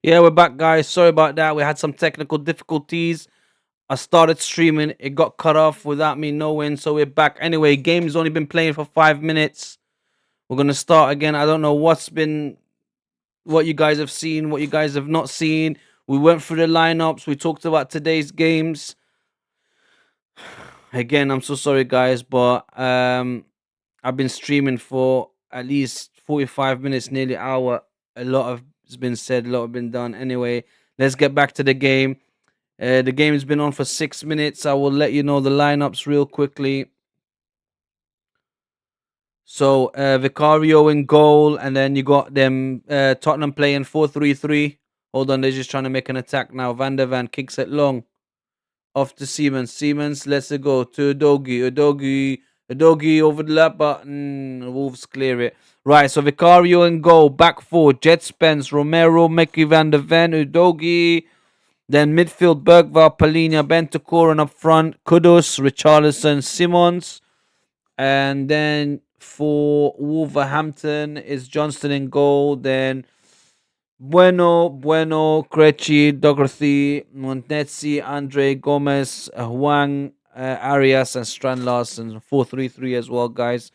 Yeah, we're back, guys. Sorry about that. We had some technical difficulties. I started streaming, it got cut off without me knowing, so we're back. Anyway, game's only been playing for 5 minutes. We're gonna start again. I don't know what you guys have seen, what you guys have not seen. We went through the lineups. We talked about today's games. Again, I'm so sorry, guys, but I've been streaming for at least 45 minutes, nearly hour. A lot of has been said, a lot have been done. Anyway, let's get back to the game. The game's been on for 6 minutes. I will let you know the lineups real quickly. So Vicario in goal, and then you got them Tottenham playing 4-3-3. Hold on, they're just trying to make an attack now. Van der Van kicks it long. Off to Siemens. Siemens lets it go to Udogi. Udogi over the lap button. Wolves clear it. Right, so Vicario in goal. Back four. Jet Spence, Romero, Mickey Van der Ven, Udogi. Then midfield, Bergvall, Palhinha, Bentancur, and up front, Kudus, Richarlison, Simons. And then for Wolverhampton is Johnston in goal. Then Bueno, Krejci, Dougherty, Montezzi, Andre Gomez, Huang, Arias, and Strand Larsen. 4-3-3 as well, guys.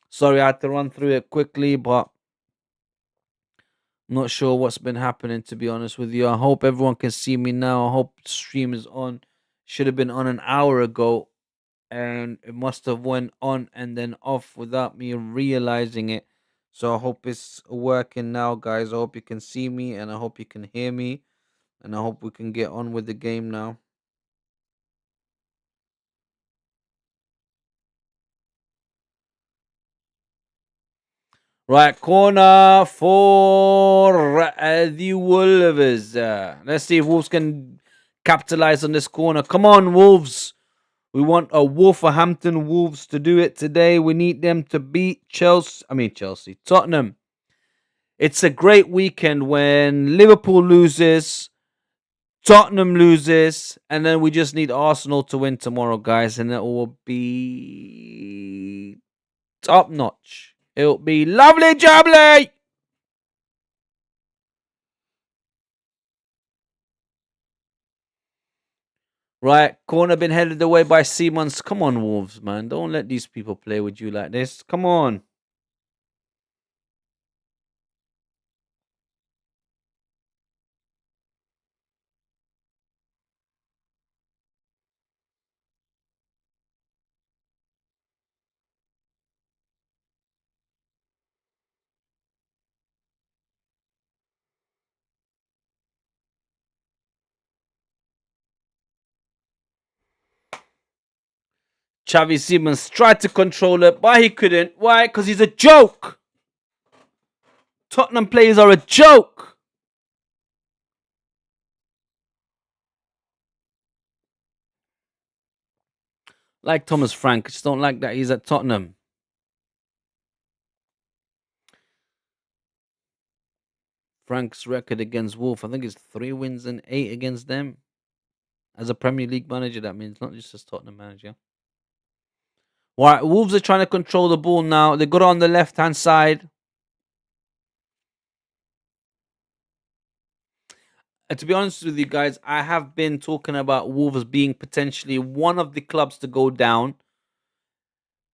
Sorry, I had to run through it quickly, but not sure what's been happening, to be honest with you. I hope everyone can see me now. I hope the stream is on. Should have been on an hour ago, and it must have went on and then off without me realizing it. So I hope it's working now, guys. I hope you can see me, and I hope you can hear me, and I hope we can get on with the game now. Right, corner for the Wolves. Let's see if Wolves can capitalize on this corner. Come on, Wolves. We want a Wolverhampton Wolves to do it today. We need them to beat Chelsea, Tottenham. It's a great weekend when Liverpool loses, Tottenham loses, and then we just need Arsenal to win tomorrow, guys, and it will be top notch. It'll be lovely jubbly. Right, corner been headed away by Simons. Come on, Wolves, man. Don't let these people play with you like this. Come on. Xavi Simons tried to control it, but he couldn't. Why? Because he's a joke. Tottenham players are a joke. Like Thomas Frank, I just don't like that he's at Tottenham. Frank's record against Wolf, I think it's 3 wins and 8 against them. As a Premier League manager, that means not just as Tottenham manager. Right, Wolves are trying to control the ball now. They got it on the left hand side. And to be honest with you guys, I have been talking about Wolves being potentially one of the clubs to go down.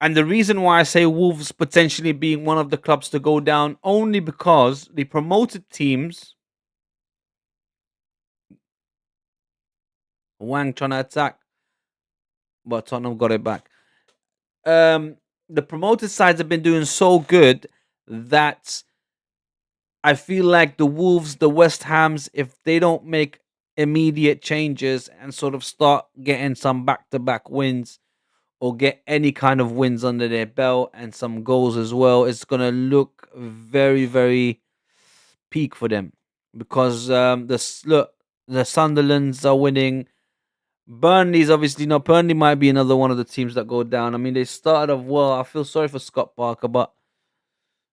And the reason why I say Wolves potentially being one of the clubs to go down, only because the promoted teams, Wang trying to attack, but Tottenham got it back. The promoted sides have been doing so good that I feel like the Wolves, the West Hams, if they don't make immediate changes and sort of start getting some back-to-back wins or get any kind of wins under their belt and some goals as well, it's gonna look very, very peak for them because the Sunderlands are winning. Burnley's obviously not. Burnley might be another one of the teams that go down. I mean, they started off well. I feel sorry for Scott Parker, but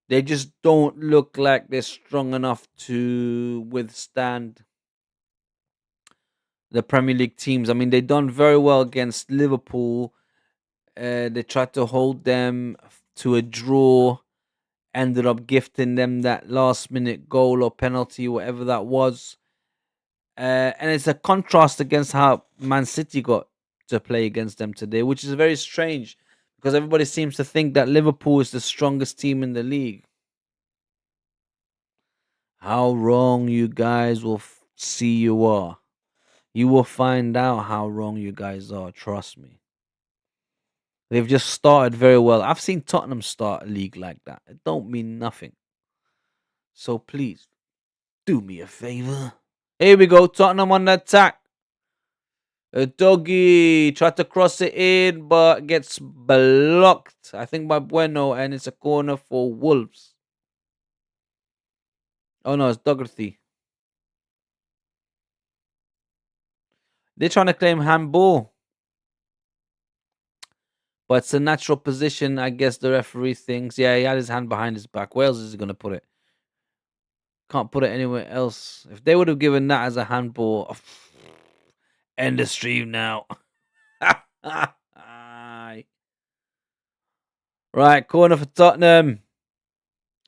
they just don't look like they're strong enough to withstand the Premier League teams. I mean, they done very well against Liverpool. They tried to hold them to a draw, ended up gifting them that last minute goal or penalty, whatever that was. And it's a contrast against how Man City got to play against them today, which is very strange because everybody seems to think that Liverpool is the strongest team in the league. How wrong you guys will see you are. You will find out how wrong you guys are. Trust me. They've just started very well. I've seen Tottenham start a league like that. It don't mean nothing. So please do me a favor. Here we go. Tottenham on the attack. A doggy tried to cross it in, but gets blocked. I think by Bueno, and it's a corner for Wolves. Oh no, it's Dougherty. They're trying to claim handball, but it's a natural position. I guess the referee thinks. Yeah, he had his hand behind his back. Where else is he gonna put it? Can't put it anywhere else. If they would have given that as a handball, end the stream now. Right, corner for Tottenham.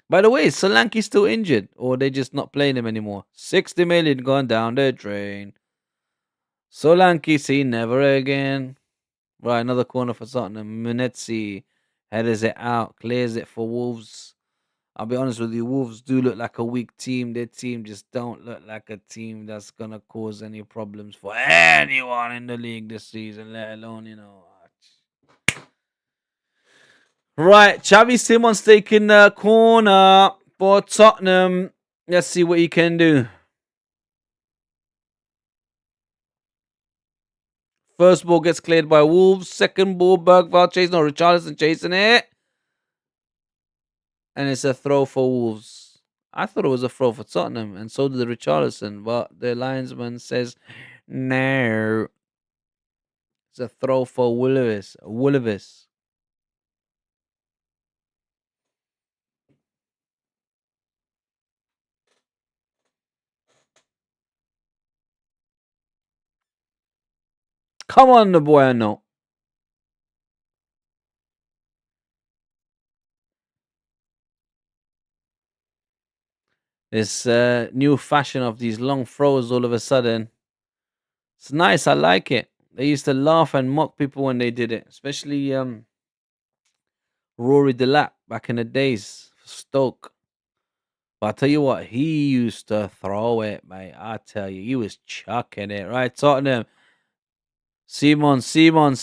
By the way, is Solanke still injured, or are they just not playing him anymore? 60 million gone down the drain. Solanke, see never again. Right, another corner for Tottenham. Munetzi headers it out, clears it for Wolves. I'll be honest with you, Wolves do look like a weak team. Their team just don't look like a team that's gonna cause any problems for anyone in the league this season, let alone, Right, Xavi Simons taking the corner for Tottenham. Let's see what he can do. First ball gets cleared by Wolves. Second ball, Bergvall chasing, no, Richarlison chasing it. And it's a throw for Wolves. I thought it was a throw for Tottenham, and so did the Richarlison, but the linesman says no. It's a throw for Wolves. Wolves. Come on, the boy, I know. This new fashion of these long throws all of a sudden. It's nice. I like it. They used to laugh and mock people when they did it, especially Rory Delap back in the days for Stoke. But I tell you what, he used to throw it, mate. I tell you, he was chucking it. Right, Tottenham. Simons, and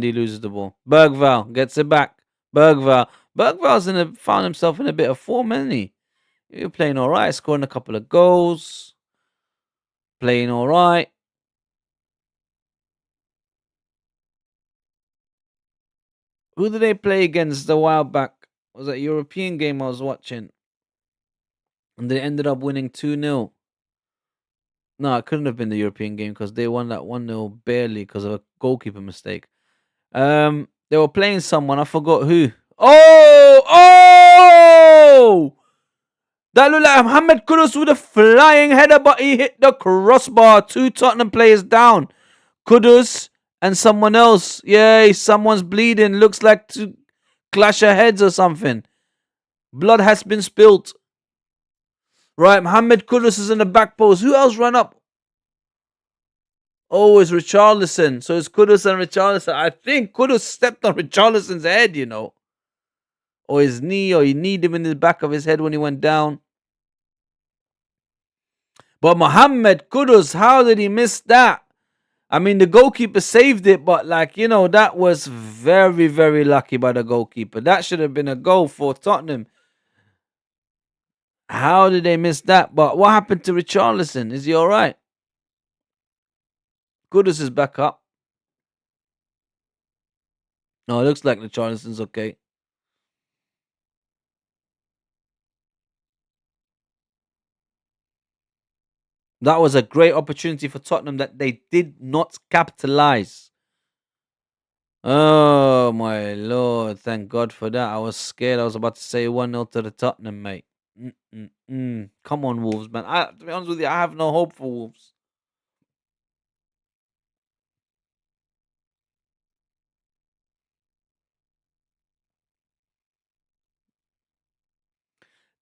he loses the ball. Bergvall gets it back. Bergvall's found himself in a bit of form, hasn't he? You're playing all right, scoring a couple of goals, playing all right. Who did they play against a while back? It was a European game I was watching, and they ended up winning 2-0. No, it couldn't have been the European game because they won that 1-0 barely because of a goalkeeper mistake. They were playing someone, I forgot who. Oh! That looked like Mohamed Kudus with a flying header, but he hit the crossbar. Two Tottenham players down. Kudus and someone else. Yay, someone's bleeding. Looks like to clash of heads or something. Blood has been spilt. Right, Mohamed Kudus is in the back post. Who else ran up? Oh, it's Richarlison. So it's Kudus and Richarlison. I think Kudus stepped on Richarlison's head, or his knee, or he kneed him in the back of his head when he went down. But Mohamed Kudus, how did he miss that? I mean, the goalkeeper saved it, but that was very, very lucky by the goalkeeper. That should have been a goal for Tottenham. How did they miss that? But what happened to Richarlison? Is he all right? Kudus is back up. No, it looks like Richarlison's okay. That was a great opportunity for Tottenham that they did not capitalize. Oh my lord! Thank God for that. I was scared. I was about to say 1-0 to the Tottenham, mate. Come on, Wolves, man. To be honest with you, I have no hope for Wolves.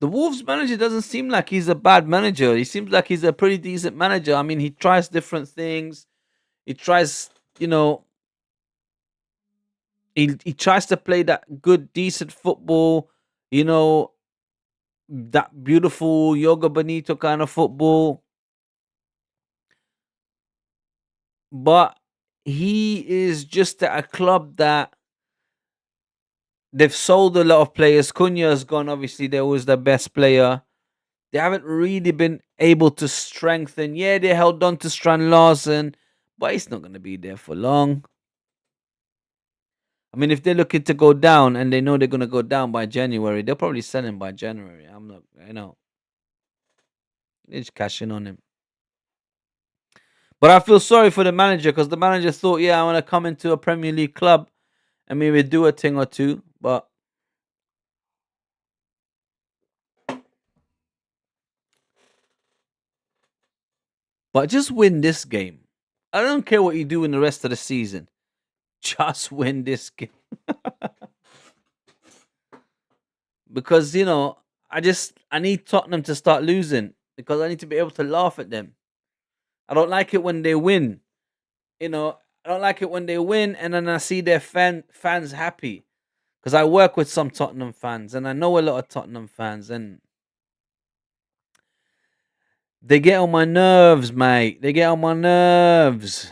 The Wolves manager doesn't seem like he's a bad manager. He seems like he's a pretty decent manager. I mean, he tries different things. He tries, you know, he tries to play that good, decent football. You know, that beautiful Yoga Bonito kind of football. But he is just at a club that they've sold a lot of players. Cunha's gone. Obviously, they was the best player. They haven't really been able to strengthen. Yeah, they held on to Strand Larsen, but he's not going to be there for long. I mean, if they're looking to go down and they know they're going to go down by January, they'll probably sell him by January. I'm not, they're just cashing on him. But I feel sorry for the manager because the manager thought, yeah, I want to come into a Premier League club and maybe do a thing or two. But just win this game. I don't care what you do in the rest of the season. Just win this game. Because, I need Tottenham to start losing because I need to be able to laugh at them. I don't like it when they win. I don't like it when they win and then I see their fans happy. Because I work with some Tottenham fans and I know a lot of Tottenham fans and they get on my nerves, mate. They get on my nerves.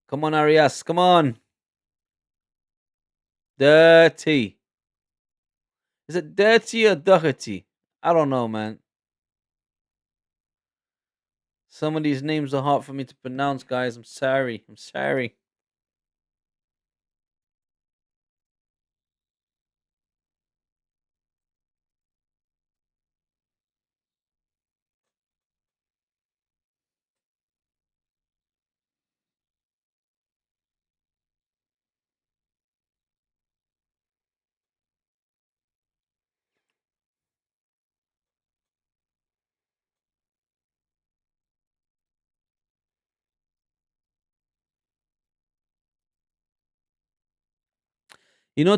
Come on, Arias. Come on. Dirty. Is it dirty or dirty? I don't know, man. Some of these names are hard for me to pronounce, guys. I'm sorry. I'm sorry.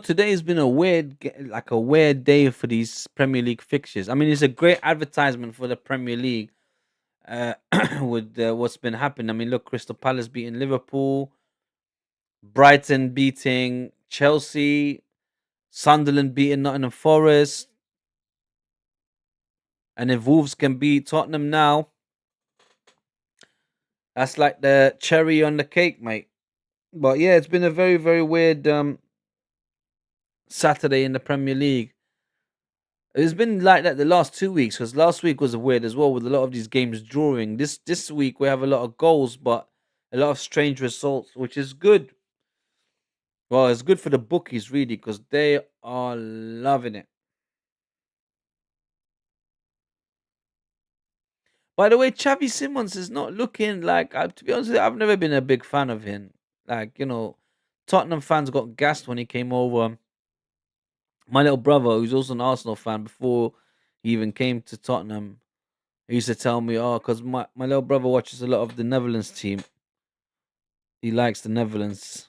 Today has been like a weird day for these Premier League fixtures. I mean, it's a great advertisement for the Premier League uh, with what's been happening. I mean, look, Crystal Palace beating Liverpool, Brighton beating Chelsea, Sunderland beating Nottingham Forest, and if Wolves can beat Tottenham now, that's like the cherry on the cake, mate. But yeah, it's been a very, very weird Saturday in the Premier League. It's been like that the last 2 weeks because last week was weird as well with a lot of these games drawing. This week we have a lot of goals, but a lot of strange results, which is good. Well, it's good for the bookies really because they are loving it. By the way, Xavi Simons is not looking like. To be honest, with you, I've never been a big fan of him. Like Tottenham fans got gassed when he came over. My little brother, who's also an Arsenal fan, before he even came to Tottenham, he used to tell me, "Oh, because my little brother watches a lot of the Netherlands team. He likes the Netherlands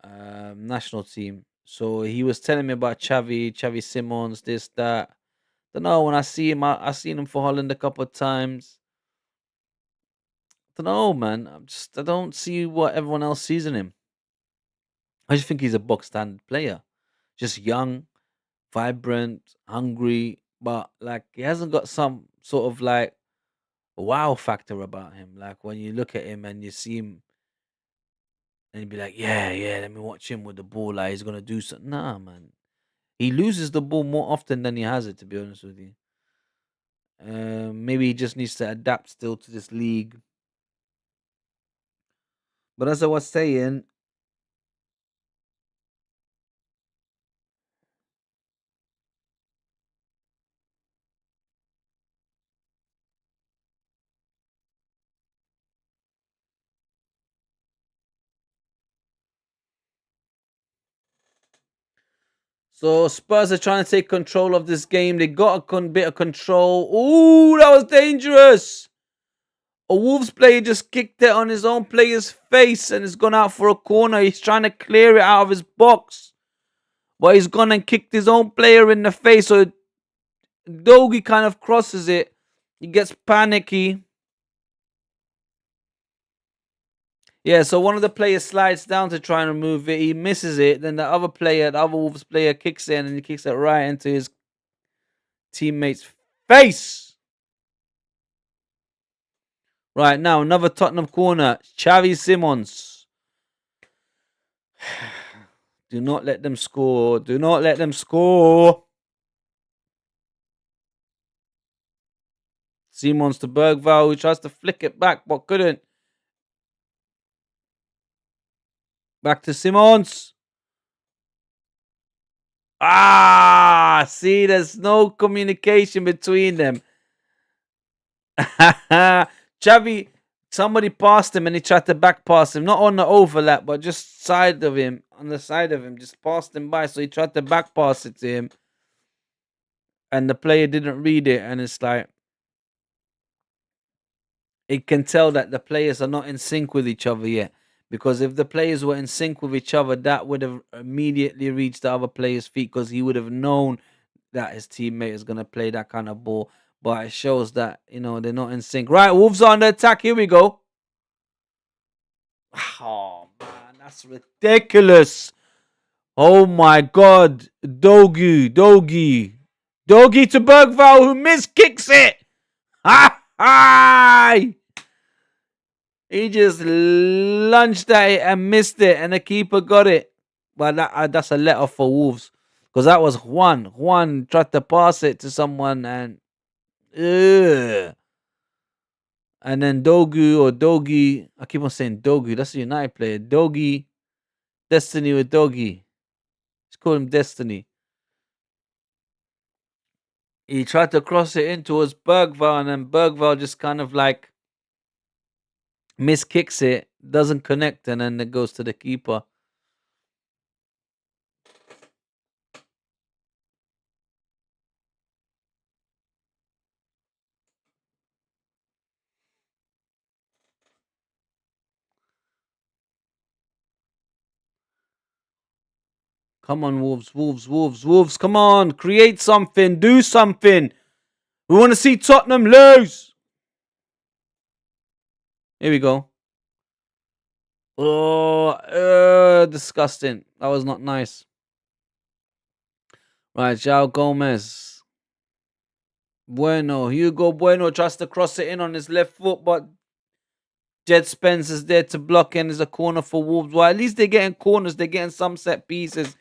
national team. So he was telling me about Xavi Simons, this that. Don't know. When I see him, I seen him for Holland a couple of times. Don't know, man. I don't see what everyone else sees in him. I just think he's a box standard player, just young, vibrant, hungry, but like he hasn't got some sort of like wow factor about him. Like when you look at him and you see him and you be like, yeah, yeah, let me watch him with the ball. Like he's gonna do something. Nah, man. He loses the ball more often than he has it. To be honest with you, maybe he just needs to adapt still to this league. But as I was saying, so Spurs are trying to take control of this game. They got a bit of control. Ooh, that was dangerous. A Wolves player just kicked it on his own player's face and has gone out for a corner. He's trying to clear it out of his box. but he's gone and kicked his own player in the face. So Dogi kind of crosses it. He gets panicky. Yeah, so one of the players slides down to try and remove it. He misses it. Then the other player, the other Wolves player, kicks it, and he kicks it right into his teammate's face. Right now, another Tottenham corner. Xavi Simons. Do not let them score. Do not let them score. Simons to Bergvall, who tries to flick it back, but couldn't. Back to Simons. See, there's no communication between them. Xavi, somebody passed him and he tried to back pass him, not on the overlap, but just side of him, on the side of him, just passed him by. So he tried to back pass it to him, and the player didn't read it, and it's like it can tell that the players are not in sync with each other yet. Because if the players were in sync with each other, that would have immediately reached the other player's feet because he would have known that his teammate is going to play that kind of ball. But it shows that, they're not in sync. Right, Wolves are on the attack. Here we go. Oh, man, that's ridiculous. Oh, my God. Dogi to Bergvall, who miskicks it. Ha! He just lunged at it and missed it, and the keeper got it. But that's a letter for Wolves. Because that was Juan. Juan tried to pass it to someone, and and then Dogi, I keep on saying Dogi, that's a United player. Dogi, Destiny with Dogi. Let's call him Destiny. He tried to cross it in towards Bergvall, and then Bergvall just kind of like miskicks it, doesn't connect, and then it goes to the keeper. Come on, Wolves. Come on, create something, do something. We want to see Tottenham lose. Here we go. Oh, disgusting. That was not nice. Right, João Gomez. Hugo Bueno tries to cross it in on his left foot, but Jed Spence is there to block, and there's a corner for Wolves. Well, at least they're getting corners, they're getting some set pieces.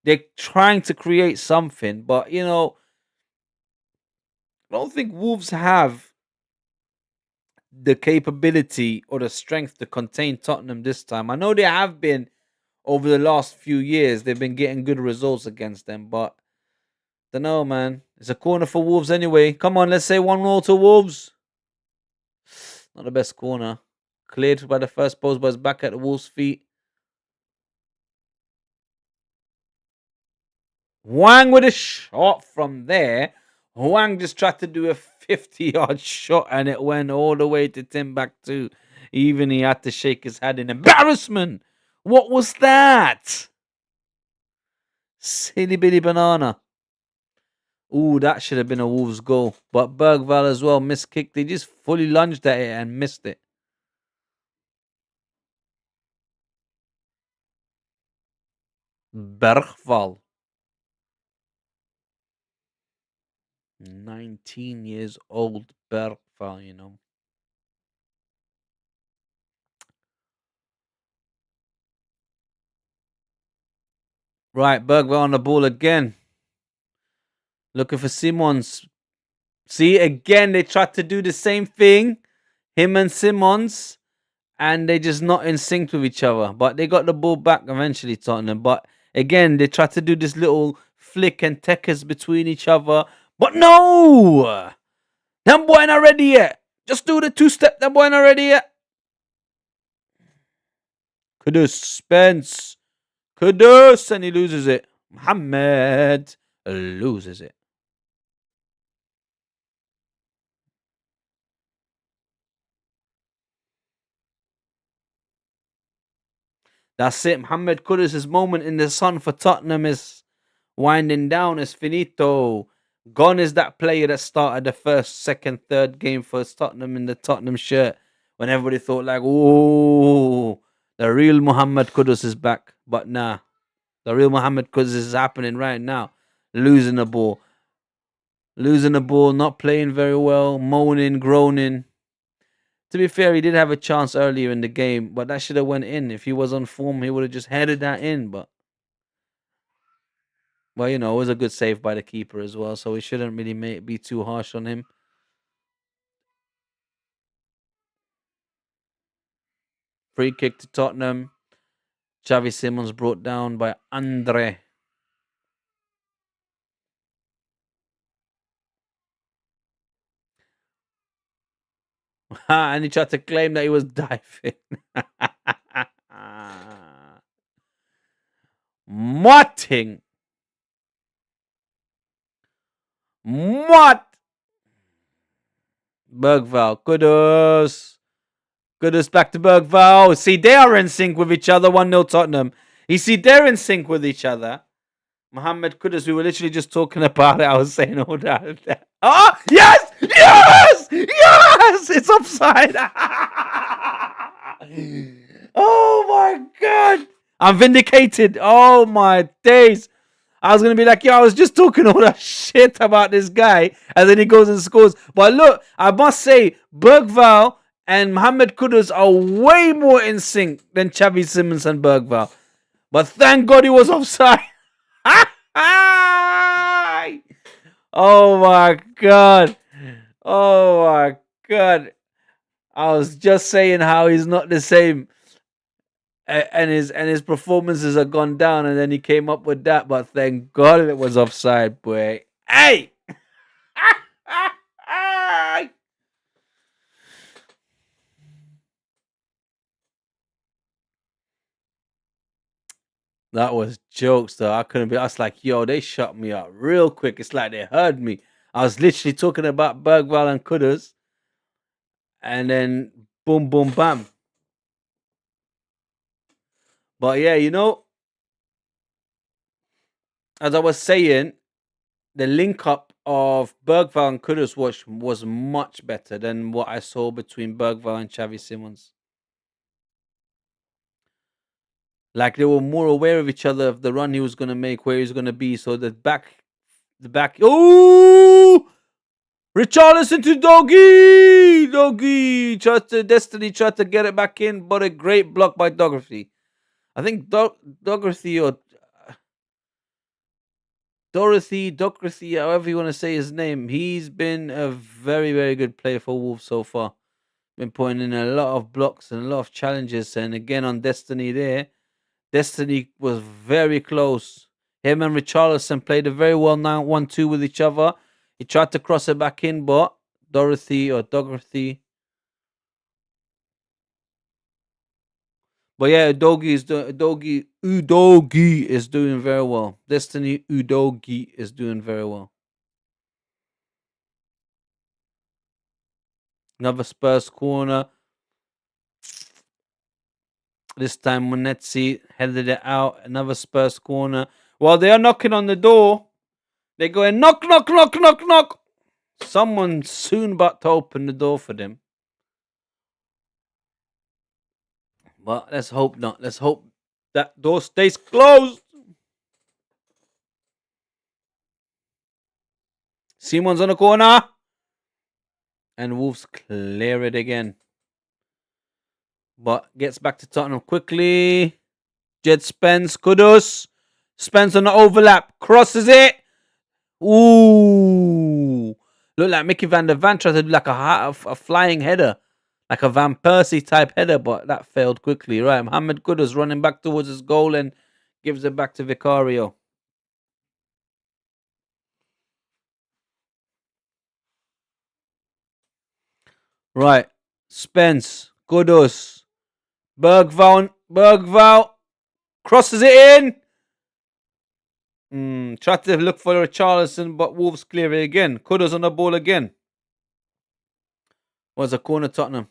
They're trying to create something, but I don't think Wolves have the capability or the strength to contain Tottenham this time. I know they have been over the last few years. They've been getting good results against them, but don't know, man. It's a corner for Wolves anyway. Come on, let's say 1-0 to Wolves. Not the best corner. Cleared by the first post, but it's back at the Wolves' feet. Wang with a shot from there. Wang just tried to do a 50-yard shot, and it went all the way to Timbuktu. Even he had to shake his head in embarrassment. What was that? Silly bitty banana. Ooh, that should have been a Wolves goal. But Bergvall as well miskicked. They just fully lunged at it and missed it. Bergvall. 19 years old Bergvall, Right, Bergvall on the ball again. Looking for Simons. See, again, they tried to do the same thing. Him and Simons. And they're just not in sync with each other. But they got the ball back eventually, Tottenham. But again, they tried to do this little flick and techers between each other. But no! Them boy not ready yet. Just do the two-step. Them boy not ready yet. Kudus, Spence. Kudus, and he loses it. Mohamed loses it. That's it. Mohamed Kudus' moment in the sun for Tottenham is winding down. It's finito. Gone is that player that started the first, second, third game for Tottenham in the Tottenham shirt when everybody thought like, oh, the real Muhammad Kudus is back. But nah, the real Muhammad Kudus is happening right now. Losing the ball. Losing the ball, not playing very well, moaning, groaning. To be fair, he did have a chance earlier in the game, but that should have went in. If he was on form, he would have just headed that in. But well, you know, it was a good save by the keeper as well, so we shouldn't really be too harsh on him. Free kick to Tottenham. Xavi Simons brought down by Andre. And he tried to claim that he was diving. Motting. What? Bergval. Kudus. Kudus back to Bergval. See, they are in sync with each other. 1-0 Tottenham. You see, they're in sync with each other. Mohamed Kudus, we were literally just talking about it. I was saying all that. Oh, yes! Yes! Yes! It's offside. Oh, my God. I'm vindicated. Oh, my days. I was going to be like, yo, I was just talking all that shit about this guy. And then he goes and scores. But look, I must say, Bergval and Mohamed Kudus are way more in sync than Xavi Simons and Bergval. But thank God he was offside. Oh my God. Oh my God. I was just saying how he's not the same. And his performances have gone down, and then he came up with that. But thank God it was offside, boy. Hey! That was jokes, though. I couldn't be. I was like, yo, they shut me up real quick. It's like they heard me. I was literally talking about Bergval and Kudus, and then boom, boom, bam. But yeah, you know, as I was saying, the link up of Bergval and Kudus was much better than what I saw between Bergval and Xavi Simons. Like they were more aware of each other, of the run he was going to make, where he was going to be. So the back. Oh, Richarlison to Doggy. Destiny tried to get it back in, but a great block by Dougherty. I think Dougherty or Dougherty, however you want to say his name. He's been a very, very good player for Wolves so far. Been putting in a lot of blocks and a lot of challenges. And again on Destiny there. Destiny was very close. Him and Richarlison played a very well now 1-2 with each other. He tried to cross it back in, but Dougherty. But yeah, Udogie is doing very well. Destiny Udogie is doing very well. Another Spurs corner. This time Monetzi headed it out. Another Spurs corner. While they are knocking on the door, they're going knock, knock, knock, knock, knock. Someone soon about to open the door for them. But let's hope not. Let's hope that door stays closed. Simon's on the corner. And Wolves clear it again. But gets back to Tottenham quickly. Jed Spence. Kudus. Spence on the overlap. Crosses it. Ooh. Look like Mickey van der Van tried to do like a flying header. Like a Van Persie type header. But that failed quickly. Right. Mohamed Kudus running back towards his goal and gives it back to Vicario. Right. Spence. Kudus. Bergval. Crosses it in. Tried to look for Richarlison, but Wolves clear it again. Kudus on the ball again. Was a corner Tottenham.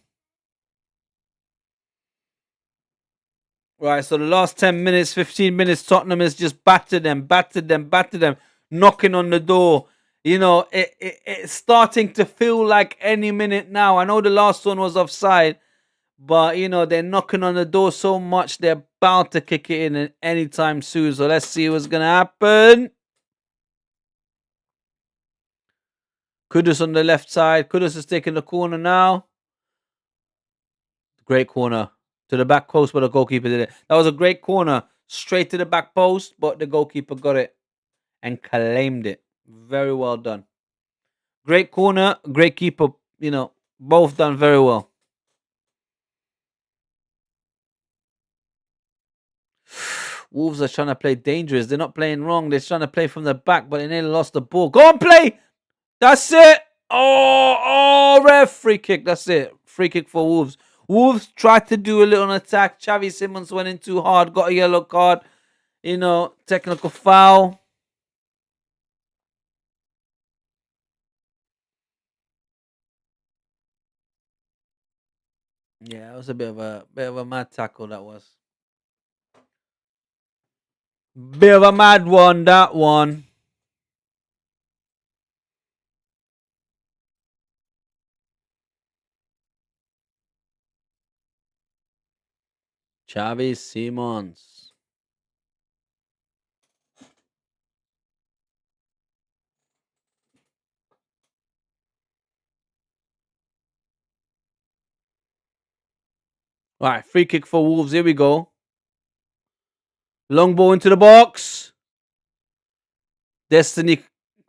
Right, so the last 10 minutes, 15 minutes, Tottenham has just battered them, battered them, battered them, knocking on the door. It's starting to feel like any minute now. I know the last one was offside, but they're knocking on the door so much they're bound to kick it in anytime soon. So let's see what's gonna happen. Kudus on the left side. Kudus is taking the corner now. Great corner to the back post, but the goalkeeper did it. That was a great corner, straight to the back post, but the goalkeeper got it and claimed it. Very well done. Great corner, great keeper. Both done very well. Wolves are trying to play dangerous. They're not playing wrong. They're trying to play from the back, but they nearly lost the ball. Go on, play. That's it. Oh, ref. Free kick. That's it. Free kick for Wolves. Wolves tried to do a little attack. Xavi Simons went in too hard, got a yellow card. Technical foul. Yeah, it was a bit of a mad tackle, that was. Bit of a mad one, that one. Xavi Simons. All right, free kick for Wolves. Here we go. Long ball into the box. Destiny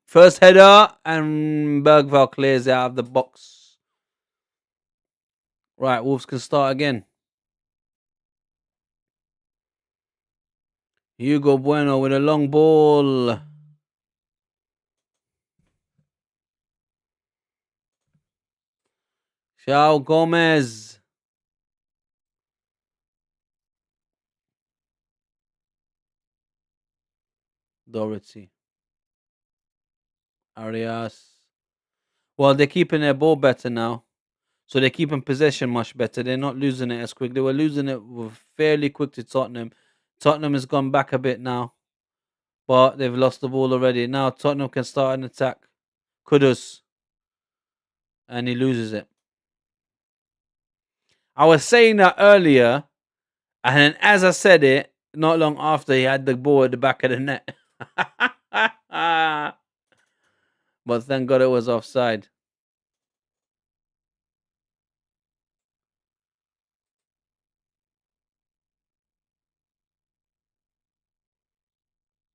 first header, and Bergval clears it out of the box. Right, Wolves can start again. Hugo Bueno with a long ball. João Gomez. Doherty. Arias. Well, they're keeping their ball better now. So they're keeping possession much better. They're not losing it as quick. They were losing it fairly quick to Tottenham. Tottenham has gone back a bit now, but they've lost the ball already. Now Tottenham can start an attack. Kudus. And he loses it. I was saying that earlier, and then as I said it, not long after he had the ball at the back of the net. But thank God it was offside.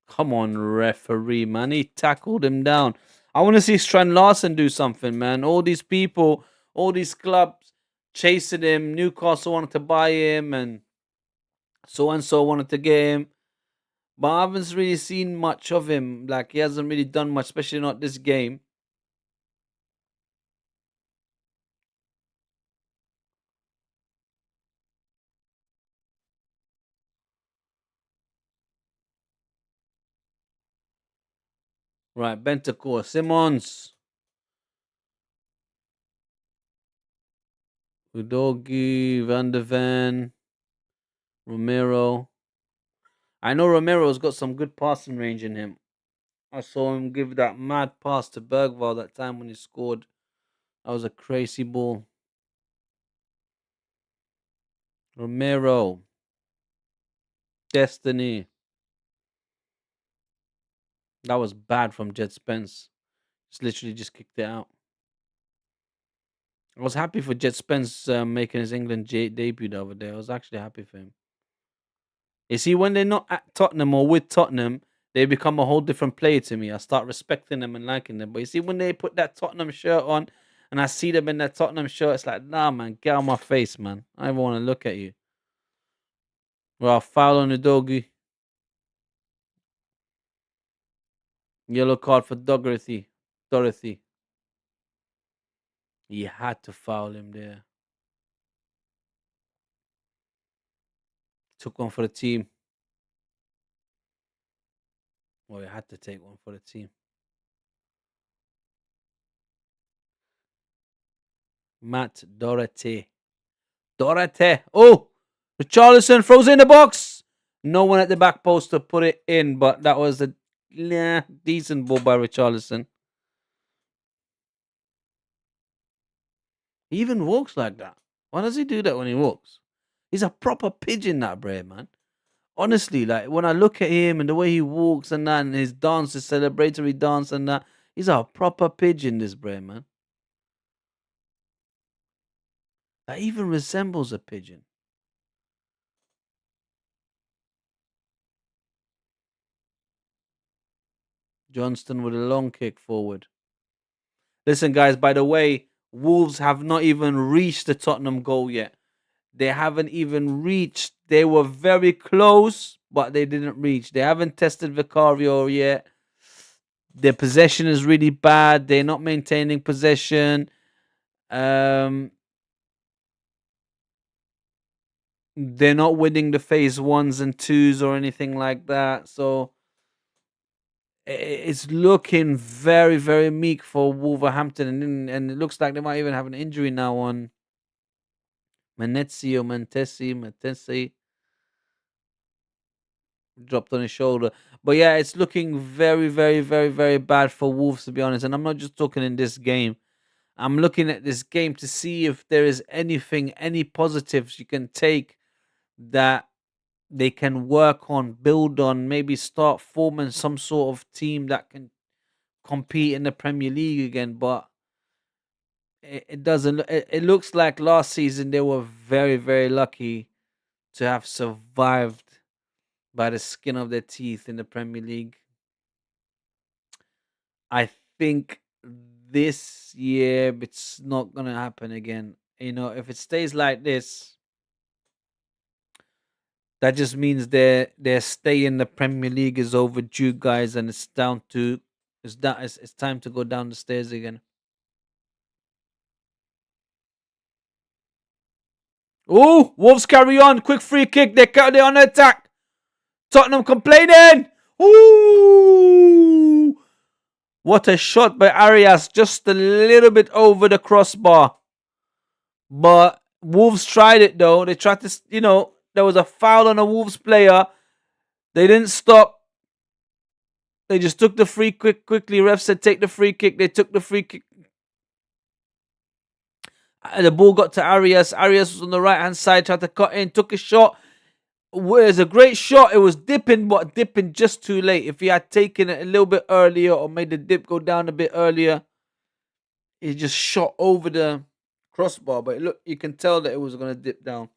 Come on, referee, man. He tackled him down. I want to see Strand Larson do something, man. All these people, all these clubs chasing him. Newcastle wanted to buy him, and so wanted to get him. But I haven't really seen much of him. Like, he hasn't really done much, especially not this game. Right, Bentancur, Simons, Udogi, Van de Ven, Romero. I know Romero's got some good passing range in him. I saw him give that mad pass to Bergval that time when he scored. That was a crazy ball. Romero. Destiny. That was bad from Jed Spence. Just literally just kicked it out. I was happy for Jed Spence making his England debut the other day. I was actually happy for him. You see, when they're not at Tottenham or with Tottenham, they become a whole different player to me. I start respecting them and liking them. But you see, when they put that Tottenham shirt on and I see them in that Tottenham shirt, it's like, nah, man, get out of my face, man. I don't want to look at you. Well, foul on the doggy. Yellow card for Doherty. Dorothy. He had to foul him there. Took one for the team. Well, he had to take one for the team. Matt Doherty. Doherty. Oh! Richarlison throws in the box. No one at the back post to put it in, but that was a decent ball by Richarlison. He even walks like that. Why does he do that when he walks? He's a proper pigeon, that Bray, man. Honestly, like when I look at him and the way he walks and that, and his dance, his celebratory dance and that, he's a proper pigeon, this Bray, man. That even resembles a pigeon. Johnston with a long kick forward. Listen, guys, by the way, Wolves have not even reached the Tottenham goal yet. They haven't even reached. They were very close, but they didn't reach. They haven't tested Vicario yet. Their possession is really bad. They're not maintaining possession. Um, they're not winning the phase ones and twos or anything like that. So it's looking very, very meek for Wolverhampton, and it looks like they might even have an injury now on Menezzi or Mentesi dropped on his shoulder. But yeah, it's looking very, very, very, very bad for Wolves, to be honest. And I'm not just talking in this game. I'm looking at this game to see if there is anything, any positives you can take that they can work on, build on, maybe start forming some sort of team that can compete in the Premier League again. But it doesn't. It looks like last season they were very, very lucky to have survived by the skin of their teeth in the Premier League. I think this year it's not gonna happen again. You know, if it stays like this, that just means their stay in the Premier League is overdue, guys, and it's down to it's time to go down the stairs again. Oh, Wolves carry on. Quick free kick. They're on attack. Tottenham complaining. Ooh. What a shot by Arias. Just a little bit over the crossbar. But Wolves tried it though. They tried to, there was a foul on a Wolves player. They didn't stop. They just took the free quickly. Ref said take the free kick. They took the free kick. The ball got to Arias. Arias was on the right hand side, tried to cut in, took a shot. It was a great shot. It was dipping, but dipping just too late. If he had taken it a little bit earlier or made the dip go down a bit earlier, he just shot over the crossbar. But look, you can tell that it was going to dip down.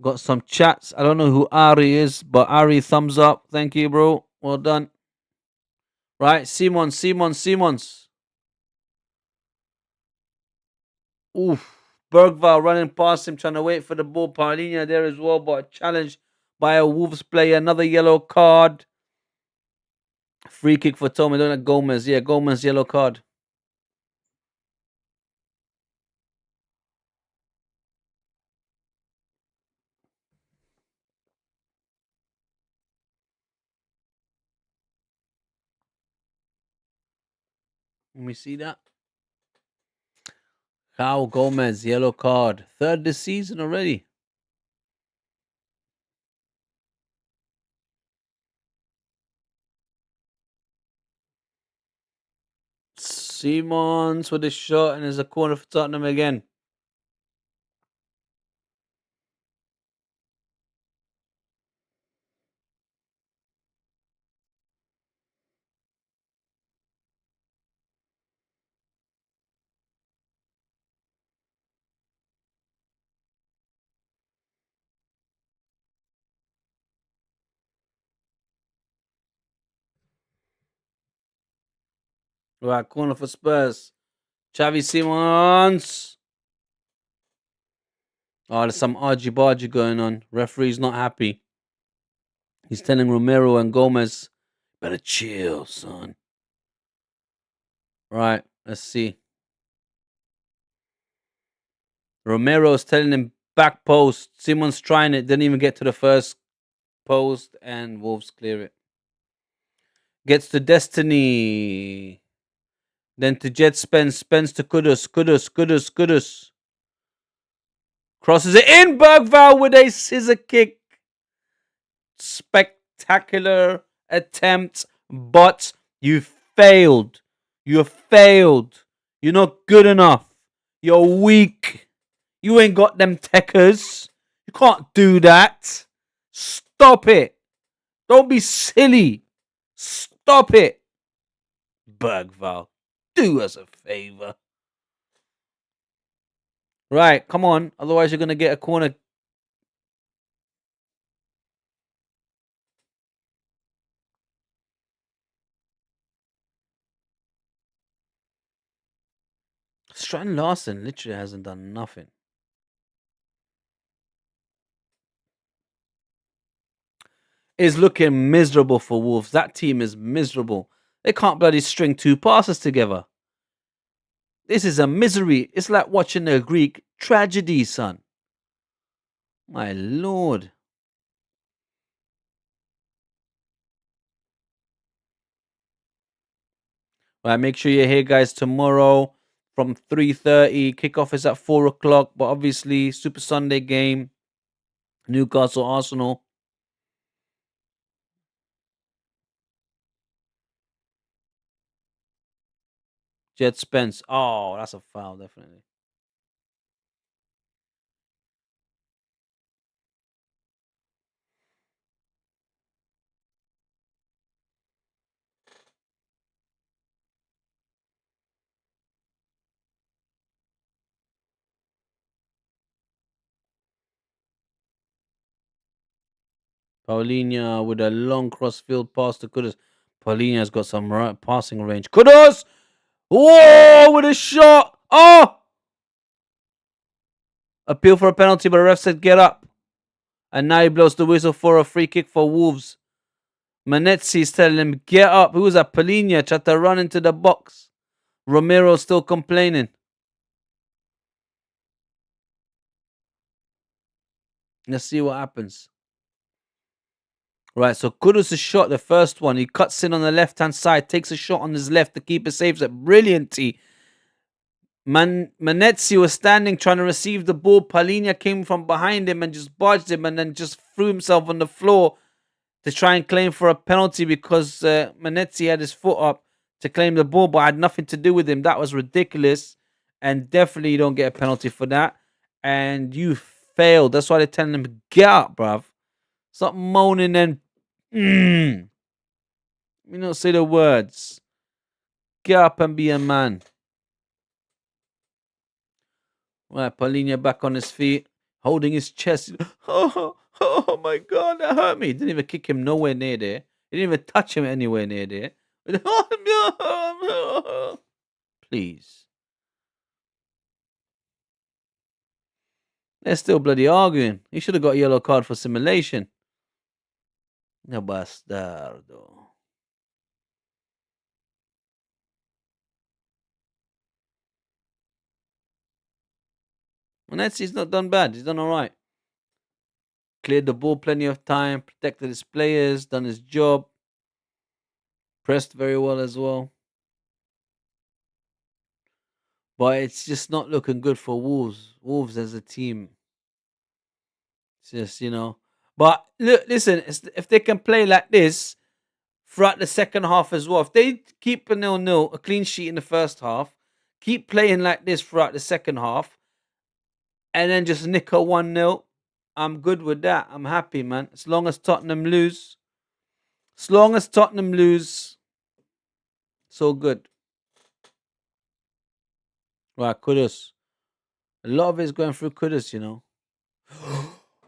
Got some chats. I don't know who Ari is, but Ari, thumbs up. Thank you, bro. Well done. Right, Simons. Oof. Bergval running past him, trying to wait for the ball. Paulinho there as well, but challenged by a Wolves player. Another yellow card. Free kick for Tommy. Don't like Gomez. Yeah, Gomez yellow card. Let me see that. How Gomez yellow card. Third this season already. Simons with a shot, and there's a corner for Tottenham again. Right, corner for Spurs. Xavi Simons. Oh, there's some argy-bargy going on. Referee's not happy. He's telling Romero and Gomez, better chill, son. Right, let's see. Romero's telling him back post. Simons trying it, didn't even get to the first post, and Wolves clear it. Gets to Destiny. Then to Jet Spence. Spence to Kudus. Kudus. Kudus. Kudus. Crosses it in. Bergval with a scissor kick. Spectacular attempt, but you failed. You failed. You're not good enough. You're weak. You ain't got them techers. You can't do that. Stop it. Don't be silly. Stop it. Bergval, do us a favor. Right, come on. Otherwise, you're going to get a corner. Stratton Larson literally hasn't done nothing. Is looking miserable for Wolves. That team is miserable. They can't bloody string two passes together. This is a misery. It's like watching a Greek tragedy, son. My lord. Right, make sure you're here, guys, tomorrow from 3:30. Kickoff is at 4 o'clock. But obviously, Super Sunday game. Newcastle Arsenal. Jet Spence. Oh, that's a foul, definitely. Paulinho with a long crossfield pass to Kudus. Paulinho's got some right passing range. Kudus! Whoa, with a shot! Oh! Appeal for a penalty, but the ref said get up. And now he blows the whistle for a free kick for Wolves. Manetzi's telling him, get up. Who was that? Paulinho tried to run into the box. Romero still complaining. Let's see what happens. Right, so Kudus' shot, the first one. He cuts in on the left-hand side, takes a shot on his left. The keeper saves it. Brilliantly. Manetzi was standing trying to receive the ball. Paulinho came from behind him and just barged him and then just threw himself on the floor to try and claim for a penalty because Manetzi had his foot up to claim the ball, but had nothing to do with him. That was ridiculous. And definitely you don't get a penalty for that. And you failed. That's why they're telling him, get up, bruv. Stop moaning and you don't say the words. Get up and be a man. Right, Paulinho back on his feet, holding his chest. Oh my God, that hurt me. He didn't even kick him nowhere near there. He didn't even touch him anywhere near there. Please. They're still bloody arguing. He should have got a yellow card for simulation. No bastardo. He's not done bad. He's done all right. Cleared the ball plenty of time, protected his players, done his job. Pressed very well as well. But it's just not looking good for Wolves. Wolves as a team. It's just. But look, listen, if they can play like this throughout the second half as well, if they keep a 0-0, a clean sheet in the first half, keep playing like this throughout the second half, and then just nick a 1-0, I'm good with that. I'm happy, man. As long as Tottenham lose. As long as Tottenham lose, so good. Right, Kudus. A lot of it's going through Kudus.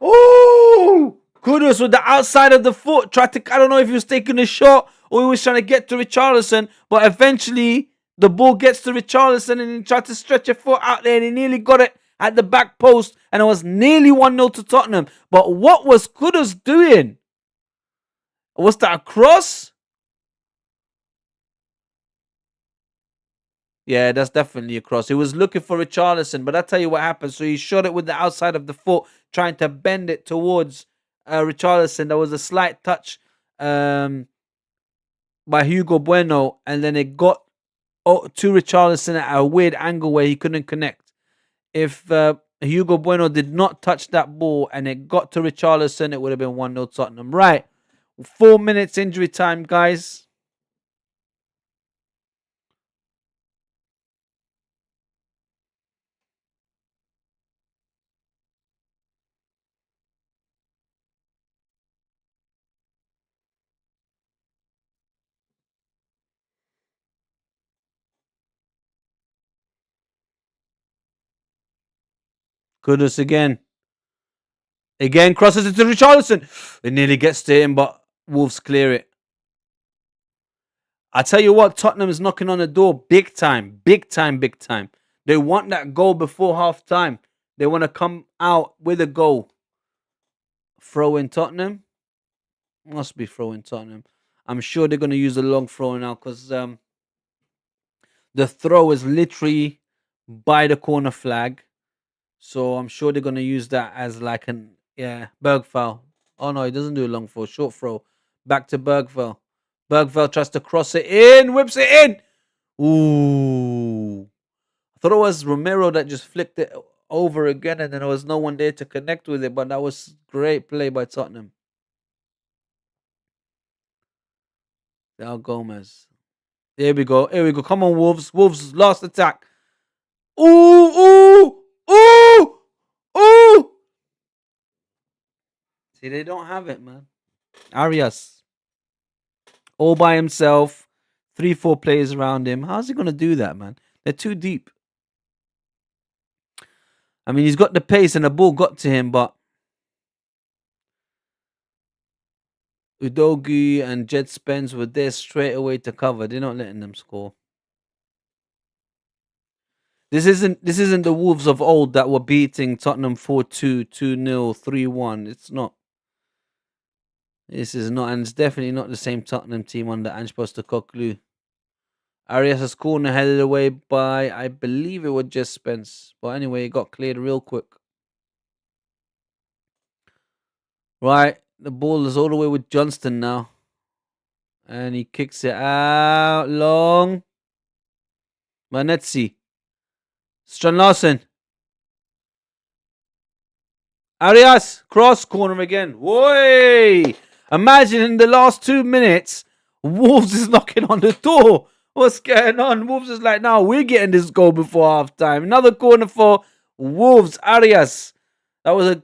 Oh! Kudus with the outside of the foot. Tried to, I don't know if he was taking a shot or he was trying to get to Richarlison, but eventually the ball gets to Richarlison and he tried to stretch a foot out there and he nearly got it at the back post and it was nearly 1-0 to Tottenham. But what was Kudus doing? Was that a cross? Yeah, that's definitely a cross. He was looking for Richarlison, but I'll tell you what happened. So he shot it with the outside of the foot, trying to bend it towards Richarlison. There was a slight touch by Hugo Bueno, and then it got to Richarlison at a weird angle where he couldn't connect. If Hugo Bueno did not touch that ball and it got to Richarlison, it would have been 1-0 Tottenham. Right. 4 minutes injury time, guys. Kudus again. Again, crosses it to Richarlison. It nearly gets to him, but Wolves clear it. I tell you what, Tottenham is knocking on the door big time. Big time, big time. They want that goal before half time. They want to come out with a goal. Throw in Tottenham. Must be throw in Tottenham. I'm sure they're going to use a long throw now because the throw is literally by the corner flag. So I'm sure they're going to use that as like an, Berg foul. Oh no, he doesn't do a long throw. Short throw. Back to Bergville. Bergville tries to cross it in. Whips it in. Ooh. I thought it was Romero that just flicked it over again and then there was no one there to connect with it. But that was great play by Tottenham. Al Gomez. Here we go. Here we go. Come on, Wolves. Wolves last attack. Ooh, ooh, ooh, ooh. See, they don't have it, man. Arias. All by himself. 3-4 players around him. How's he going to do that, man? They're too deep. I mean, he's got the pace and the ball got to him, but Udogi and Jed Spence were there straight away to cover. They're not letting them score. This isn't the Wolves of old that were beating Tottenham 4-2, 2-0, 3-1. It's not. This is not, and it's definitely not the same Tottenham team under Ange Postecoglou. Arias' corner headed away by, I believe it was just Spence. But anyway, it got cleared real quick. Right, the ball is all the way with Johnston now. And he kicks it out long. Manetzi. Strand Larsen. Arias. Cross corner again. Whoa! Imagine in the last 2 minutes, Wolves is knocking on the door. What's going on? Wolves is like, now we're getting this goal before half time. Another corner for Wolves. Arias. That was a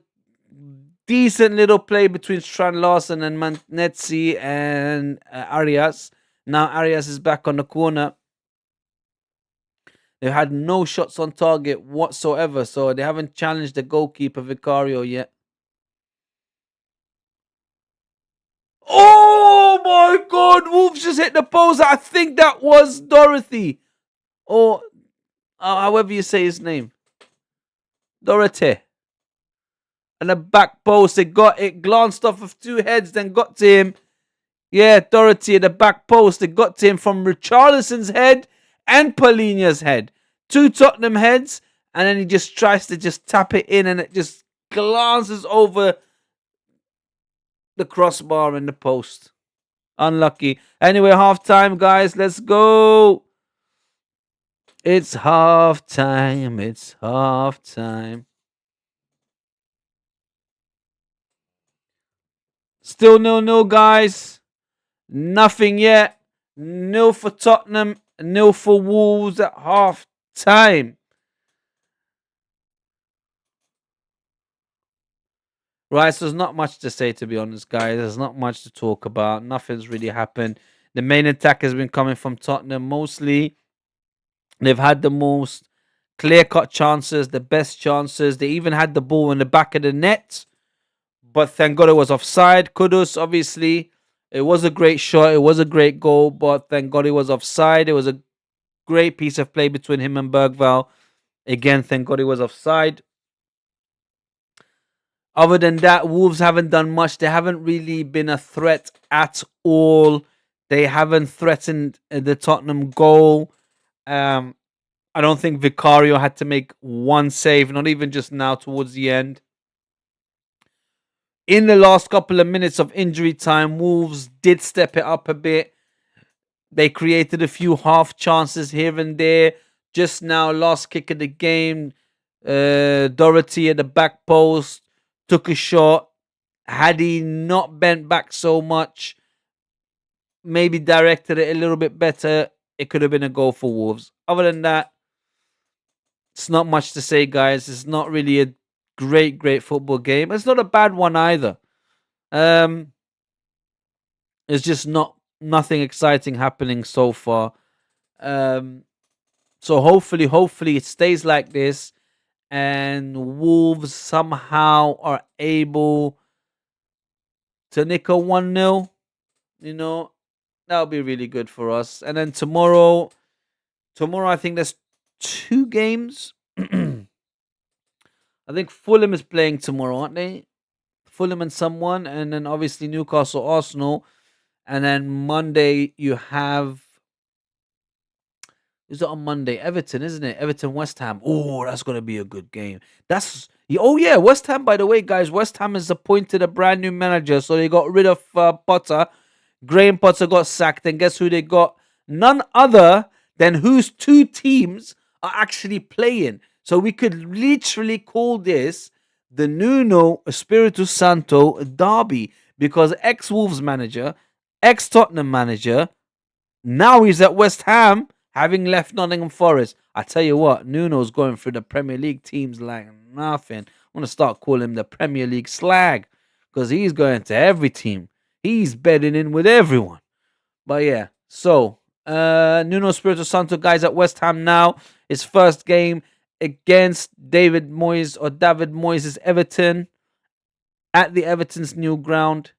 decent little play between Strand Larsen and Manetzi and Arias. Now Arias is back on the corner. They've had no shots on target whatsoever, so they haven't challenged the goalkeeper Vicario yet. Oh my God! Wolves just hit the post. I think that was Dorothy, or however you say his name, Dorothy. And the back post, it glanced off of two heads, then got to him. Yeah, Dorothy at the back post. It got to him from Richarlison's head and Palhinha's head. Two Tottenham heads, and then he just tries to just tap it in, and it just glances over the crossbar and the post. Unlucky. Anyway, half time, guys. Let's go. It's half time. It's half time. Still 0-0, guys. Nothing yet. 0 for Tottenham. 0 for Wolves at half time. Right, so there's not much to say, to be honest, guys. There's not much to talk about. Nothing's really happened. The main attack has been coming from Tottenham mostly. They've had the most clear-cut chances, the best chances. They even had the ball in the back of the net. But thank God it was offside. Kudus, obviously, it was a great shot. It was a great goal, but thank God it was offside. It was a great piece of play between him and Bergvall. Again, thank God it was offside. Other than that, Wolves haven't done much. They haven't really been a threat at all. They haven't threatened the Tottenham goal. I don't think Vicario had to make one save, not even just now towards the end. In the last couple of minutes of injury time, Wolves did step it up a bit. They created a few half chances here and there. Just now, last kick of the game, Doherty at the back post took a shot. Had he not bent back so much, maybe directed it a little bit better, it could have been a goal for Wolves. Other than that, it's not much to say, guys. It's not really a great football game. It's not a bad one either. Um, it's just nothing exciting happening so far. Um, so hopefully it stays like this, and Wolves somehow are able to nick a 1-0. You know, that would be really good for us. And then tomorrow I think there's two games. I think Fulham is playing tomorrow, aren't they? Fulham and someone, and then obviously Newcastle, Arsenal, and then Monday you have, is it on Monday? Everton, isn't it? Everton, West Ham. Oh, that's gonna be a good game. Oh yeah, West Ham. By the way, guys, West Ham has appointed a brand new manager, so they got rid of Potter. Graham Potter got sacked, and guess who they got? None other than whose two teams are actually playing. So we could literally call this the Nuno Espiritu Santo derby, because ex Wolves manager, ex Tottenham manager, now he's at West Ham, having left Nottingham Forest. I tell you what, Nuno's going through the Premier League teams like nothing. I'm gonna start calling him the Premier League slag, because he's going to every team. He's bedding in with everyone. But yeah, so Nuno Espirito Santo, guys, at West Ham now. His first game against David Moyes' Everton, at the Everton's new ground.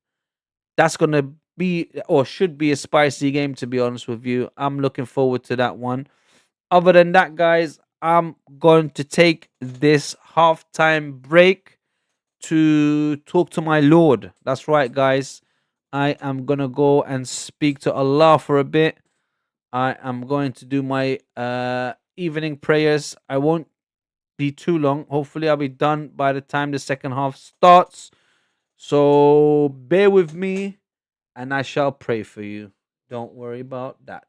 That's gonna be, or should be, a spicy game, to be honest with you. I'm looking forward to that one. Other than that, guys, I'm going to take this halftime break to talk to my Lord. That's right, guys. I am gonna go and speak to Allah for a bit. I am going to do my evening prayers. I won't be too long. Hopefully, I'll be done by the time the second half starts. So bear with me, and I shall pray for you. Don't worry about that.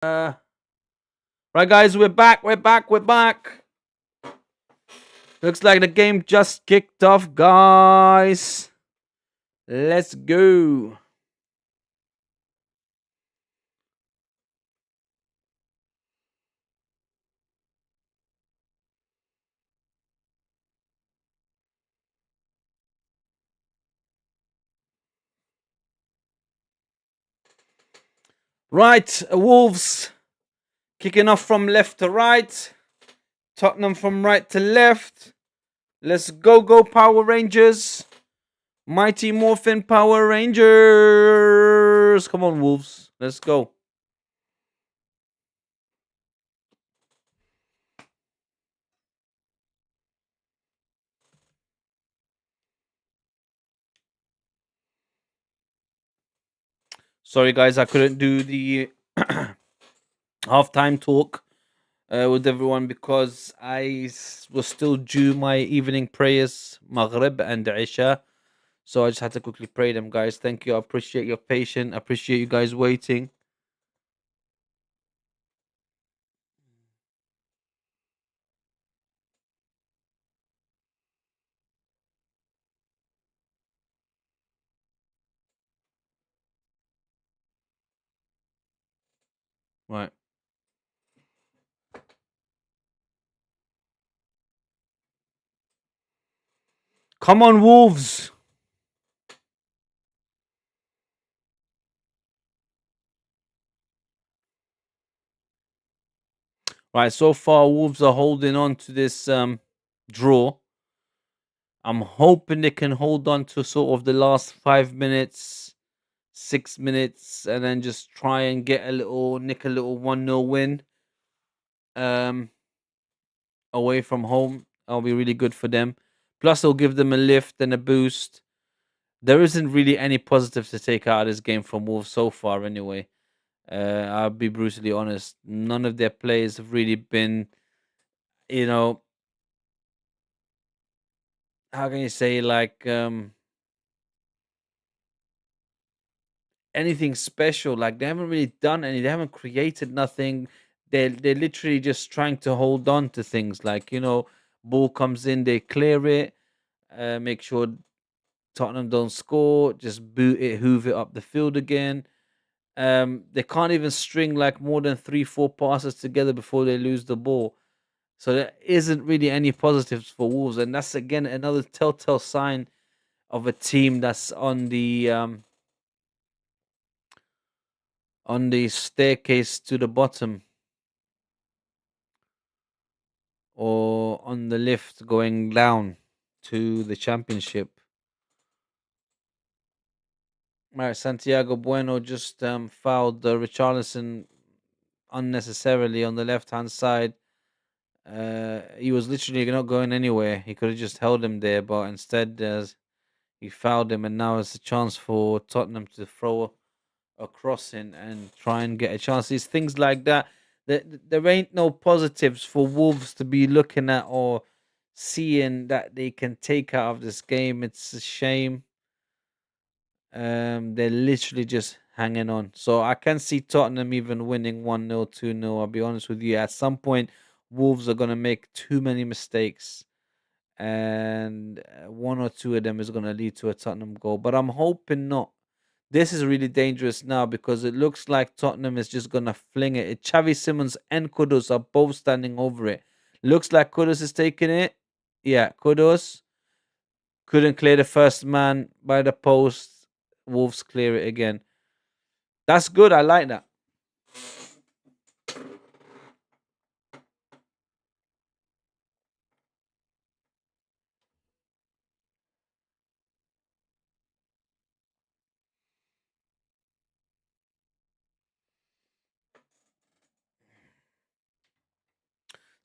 Right, guys, we're back. We're back. We're back. Looks like the game just kicked off, guys. Let's go. Right, Wolves kicking off from left to right. Tottenham from right to left. Let's go, Power Rangers. Mighty Morphin Power Rangers. Come on, Wolves. Let's go. Sorry, guys, I couldn't do the halftime talk with everyone because was still due my evening prayers, Maghrib and Isha. So I just had to quickly pray them, guys. Thank you. I appreciate your patience. I appreciate you guys waiting. Right. Come on, Wolves. Right. So far, Wolves are holding on to this draw. I'm hoping they can hold on to sort of the last 5 minutes, 6 minutes, and then just try and get nick a little 1-0 win um, away from home. That'll be really good for them. Plus, it'll give them a lift and a boost. There isn't really any positive to take out of this game from Wolves so far, anyway. I'll be brutally honest. None of their players have really been, you know, how can you say, like, anything special. Like they haven't really done any. They haven't created nothing. They're literally just trying to hold on to things. Like ball comes in, they clear it, make sure Tottenham don't score, just boot it, hoover it up the field again. They can't even string like more than 3, 4 passes together before they lose the ball. So there isn't really any positives for Wolves, and that's again another telltale sign of a team that's on the staircase to the bottom, or on the lift going down to the championship. Right, Santiago Bueno just fouled Richarlison unnecessarily on the left hand side. He was literally not going anywhere. He could have just held him there, but instead he fouled him, and now it's a chance for Tottenham to throw a crossing and try and get a chance. These things like that, there ain't no positives for Wolves to be looking at or seeing that they can take out of this game. It's a shame. They're literally just hanging on. So I can see Tottenham even winning 1-0, 2-0. I'll be honest with you. At some point, Wolves are going to make too many mistakes, and one or two of them is going to lead to a Tottenham goal. But I'm hoping not. This is really dangerous now because it looks like Tottenham is just going to fling it. Xavi Simons and Kudus are both standing over it. Looks like Kudus is taking it. Yeah, Kudus couldn't clear the first man by the post. Wolves clear it again. That's good. I like that.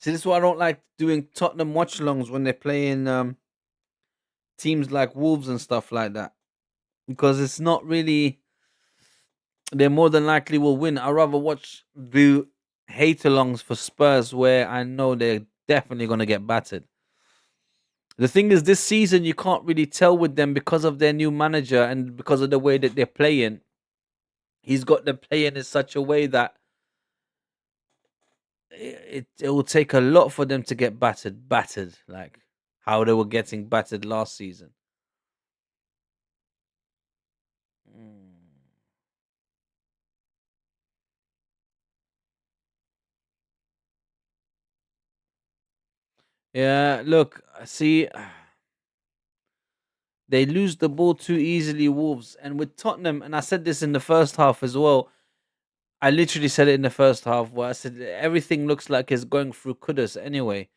See, this is why I don't like doing Tottenham watch alongs when they're playing teams like Wolves and stuff like that. Because it's not really, they more than likely will win. I'd rather do hate alongs for Spurs where I know they're definitely going to get battered. The thing is, this season you can't really tell with them because of their new manager and because of the way that they're playing. He's got them playing in such a way that it will take a lot for them to get battered, like how they were getting battered last season. Mm. Yeah, look, see, they lose the ball too easily, Wolves, and with Tottenham, and I said this in the first half as well. I literally said it in the first half where I said everything looks like it's going through Kudus anyway.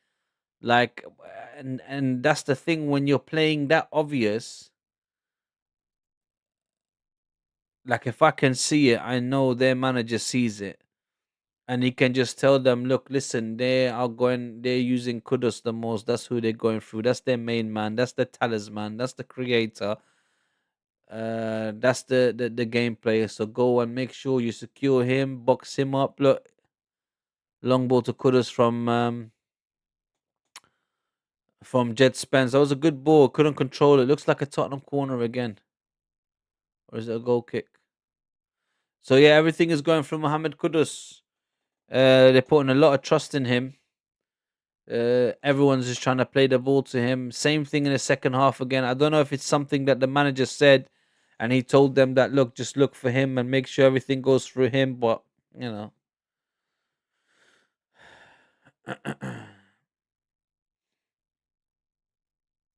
Like, and that's the thing when you're playing that obvious. Like, if I can see it, I know their manager sees it, and he can just tell them, "Look, listen, they're using Kudus the most. That's who they're going through. That's their main man. That's the talisman. That's the creator. That's the game player. So go and make sure you secure him, box him up. Look, long ball to Kudus from Jed Spence. That was a good ball. Couldn't control it. Looks like a Tottenham corner again. Or is it a goal kick? So yeah, everything is going from Mohamed Kudus. They're putting a lot of trust in him. Everyone's just trying to play the ball to him. Same thing in the second half again. I don't know if it's something that the manager said and he told them that, look, just look for him and make sure everything goes through him. But, you know.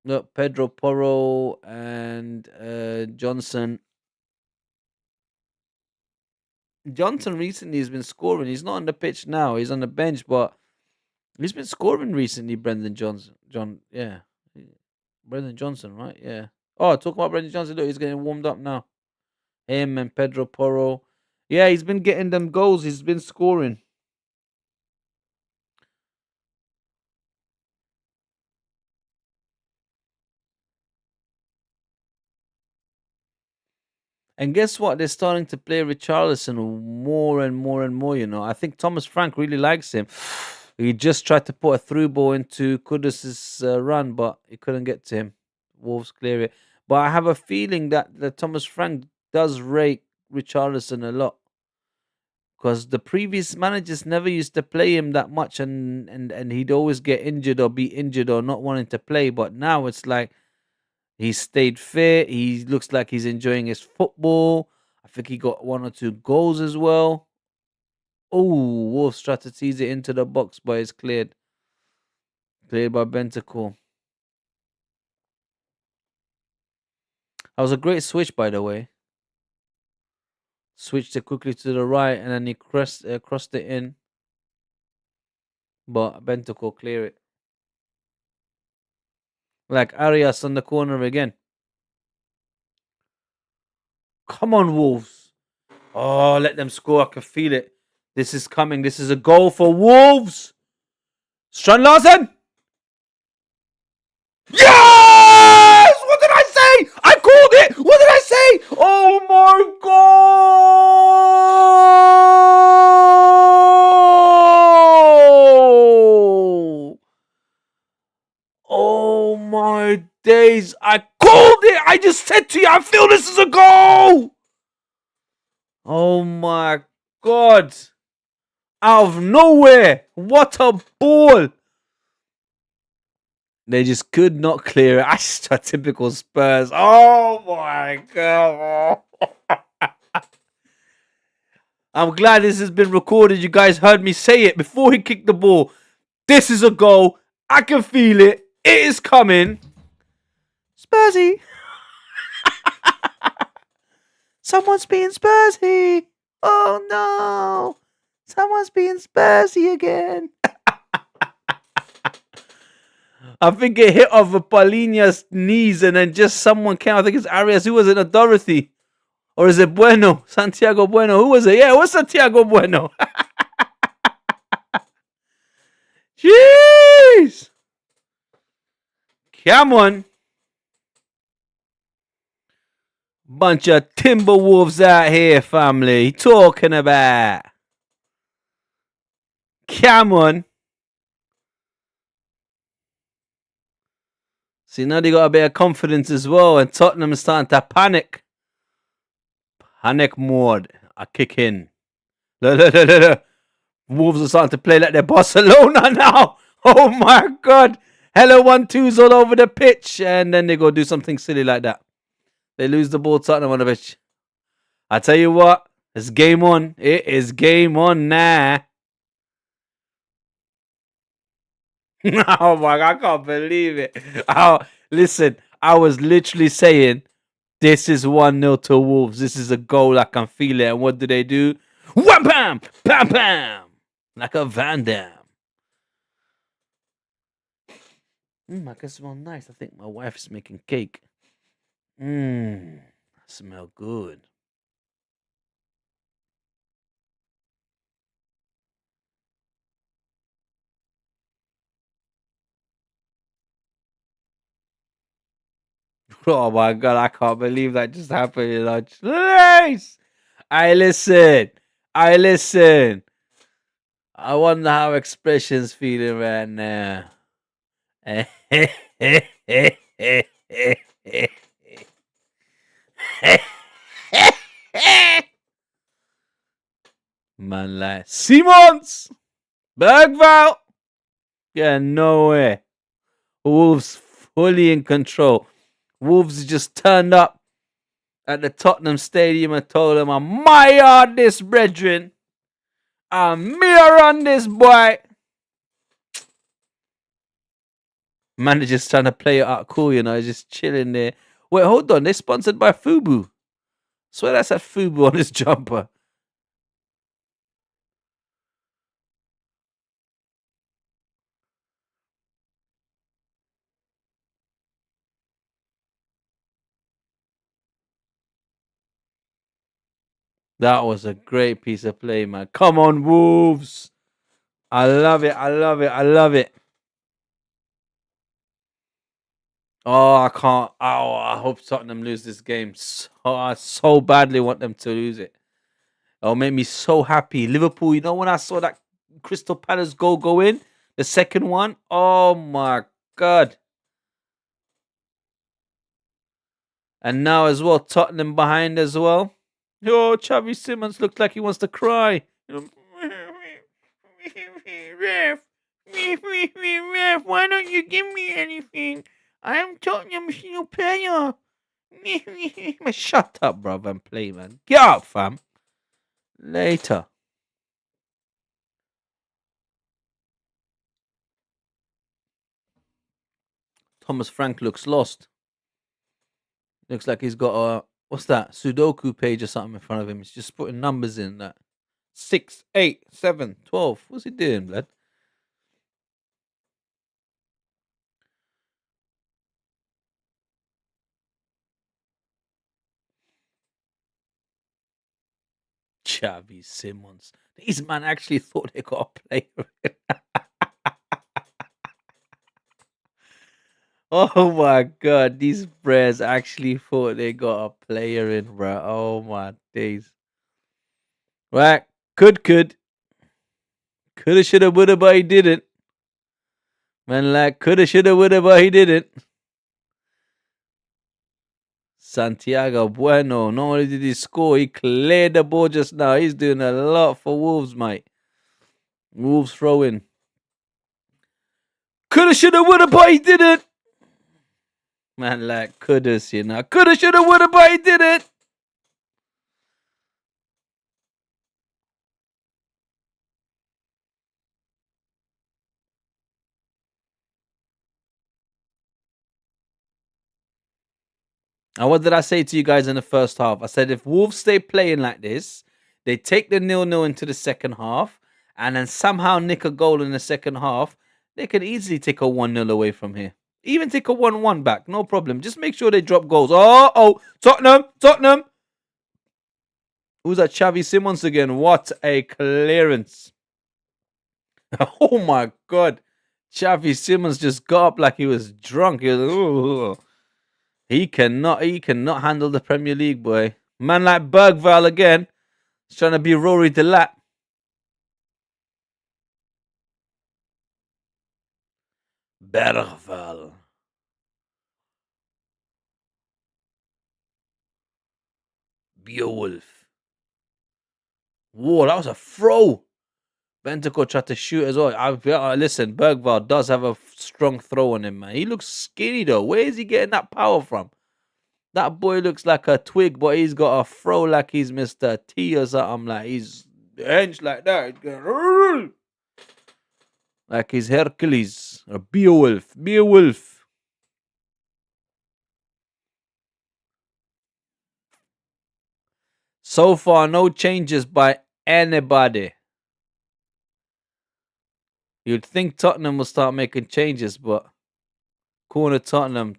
Look, Pedro Porro and Johnson. Johnson recently has been scoring. He's not on the pitch now. He's on the bench, but he's been scoring recently. Brendan Johnson, yeah, Brendan Johnson, right? Yeah. Oh, talk about Brendan Johnson. Look, he's getting warmed up now. Him and Pedro Porro. Yeah, he's been getting them goals. He's been scoring. And guess what? They're starting to play Richarlison more and more and more. I think Thomas Frank really likes him. He just tried to put a through ball into Kudus's run, but he couldn't get to him. Wolves clear it. But I have a feeling that Thomas Frank does rate Richarlison a lot because the previous managers never used to play him that much, and he'd always get injured or be injured or not wanting to play. But now it's like he's stayed fit. He looks like he's enjoying his football. I think he got one or two goals as well. Oh, Wolves tried to tease it into the box, but it's cleared. Cleared by Bentacore. That was a great switch, by the way. Switched it quickly to the right, and then he crossed it in. But Bentacore clear it. Like Arias on the corner again. Come on, Wolves. Oh, let them score. I can feel it. This is coming. This is a goal for Wolves. Strand Larsen. Yes! What did I say? I called it. What did I say? Oh my god! Oh my days! I called it. I just said to you, I feel this is a goal. Oh my god! Out of nowhere! What a ball! They just could not clear it. That's a typical Spurs. Oh my god. I'm glad this has been recorded. You guys heard me say it before he kicked the ball. This is a goal. I can feel it. It is coming. Spursy. Someone's being Spursy. Oh no. Someone's being Spursy again. I think it hit off of Palina's knees and then just someone came. I think it's Arias. Who was it? A Dorothy. Or is it Bueno? Santiago Bueno. Who was it? Yeah, it was Santiago Bueno. Jeez. Come on. Bunch of Timberwolves out here, family. Talking about. Come on. See, now they got a bit of confidence as well, and Tottenham is starting to panic. Panic mode. I kick in. Look. Wolves are starting to play like they're Barcelona now. Oh my god. Hello 1-2s all over the pitch. And then they go do something silly like that. They lose the ball, Tottenham on the pitch. I tell you what, it's game on. It is game on now. Oh my god, I can't believe it. Oh, listen, I was literally saying this is 1-0 to Wolves. This is a goal. I can feel it. And what do? Wham bam! Bam bam! Like a Van Dam. I can smell nice. I think my wife is making cake. Smell good. Oh my god, I can't believe that just happened. You know, nice. I listen. I listen. I wonder how expressions feeling right now. Man, like Simons, Bergval. Yeah, no way. Wolves fully in control. Wolves just turned up at the Tottenham Stadium and told them, "I'm my yard, this brethren. I'm me on this boy." Manager's trying to play it out cool, you know, just chilling there. Wait, hold on. They're sponsored by Fubu. Swear that's at Fubu on his jumper. That was a great piece of play, man. Come on, Wolves. I love it. I love it. I love it. Oh, I can't. Oh, I hope Tottenham lose this game. I so badly want them to lose it. It'll make me so happy. Liverpool, you know, when I saw that Crystal Palace goal go in, the second one, oh my God. And now as well, Tottenham behind as well. Oh, Xavi Simons looked like he wants to cry. You know, ref, ref, why don't you give me anything? I'm Tottenham's new player. Shut up, bruv, and play, man. Get up, fam. Later. Thomas Frank looks lost. Looks like he's got a what's that Sudoku page or something in front of him. He's just putting numbers in that 6, 8, 7, 12. What's he doing, blood? Xavi Simons. These man actually thought they got a player. Oh my god, these Bears actually thought they got a player in, bro. Oh my days. Right, coulda, shoulda, woulda, but he didn't. Man, like coulda, shoulda, woulda, but he didn't. Santiago Bueno, not only did he score, he cleared the ball just now. He's doing a lot for Wolves, mate. Wolves throwing. Coulda, shoulda, woulda, but he didn't. Man, like couldas, you know. Coulda, shoulda, woulda, but he didn't. And what did I say to you guys in the first half? I said if Wolves stay playing like this, they take the 0-0 into the second half, and then somehow nick a goal in the second half, they could easily take a 1-0 away from here. Even take a 1-1 back, no problem. Just make sure they drop goals. Oh, Tottenham. Who's that? Xavi Simons again. What a clearance. Oh my God. Xavi Simons just got up like he was drunk. He was, ooh. He cannot handle the Premier League, boy. Man like Bergval again. He's trying to be Rory Delat. Bergval. Beowulf. Whoa, that was a throw. Bentacore tried to shoot as well. Listen, Bergvall does have a strong throw on him, man. He looks skinny though. Where is he getting that power from? That boy looks like a twig, but he's got a throw like he's Mr. T or something. Like he's hench like that. He's going, like he's Hercules or Beowulf. Beowulf. So far, no changes by anybody. You'd think Tottenham will start making changes, but corner Tottenham.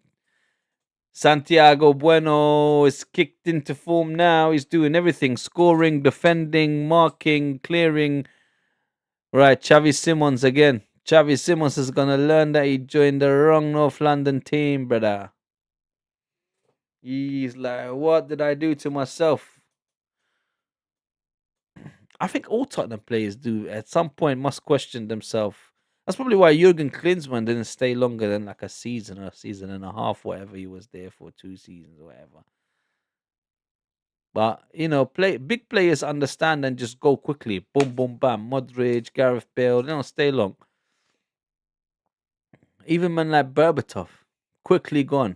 Santiago Bueno is kicked into form now. He's doing everything: scoring, defending, marking, clearing. Right, Xavi Simons again. Xavi Simons is gonna learn that he joined the wrong North London team, brother. He's like, what did I do to myself? I think all Tottenham players do at some point must question themselves. That's probably why Jurgen Klinsmann didn't stay longer than like a season or a season and a half, whatever he was there for, 2 seasons or whatever. But big players understand and just go quickly. Boom, boom, bam. Modric, Gareth Bale, they don't stay long. Even man like Berbatov, quickly gone.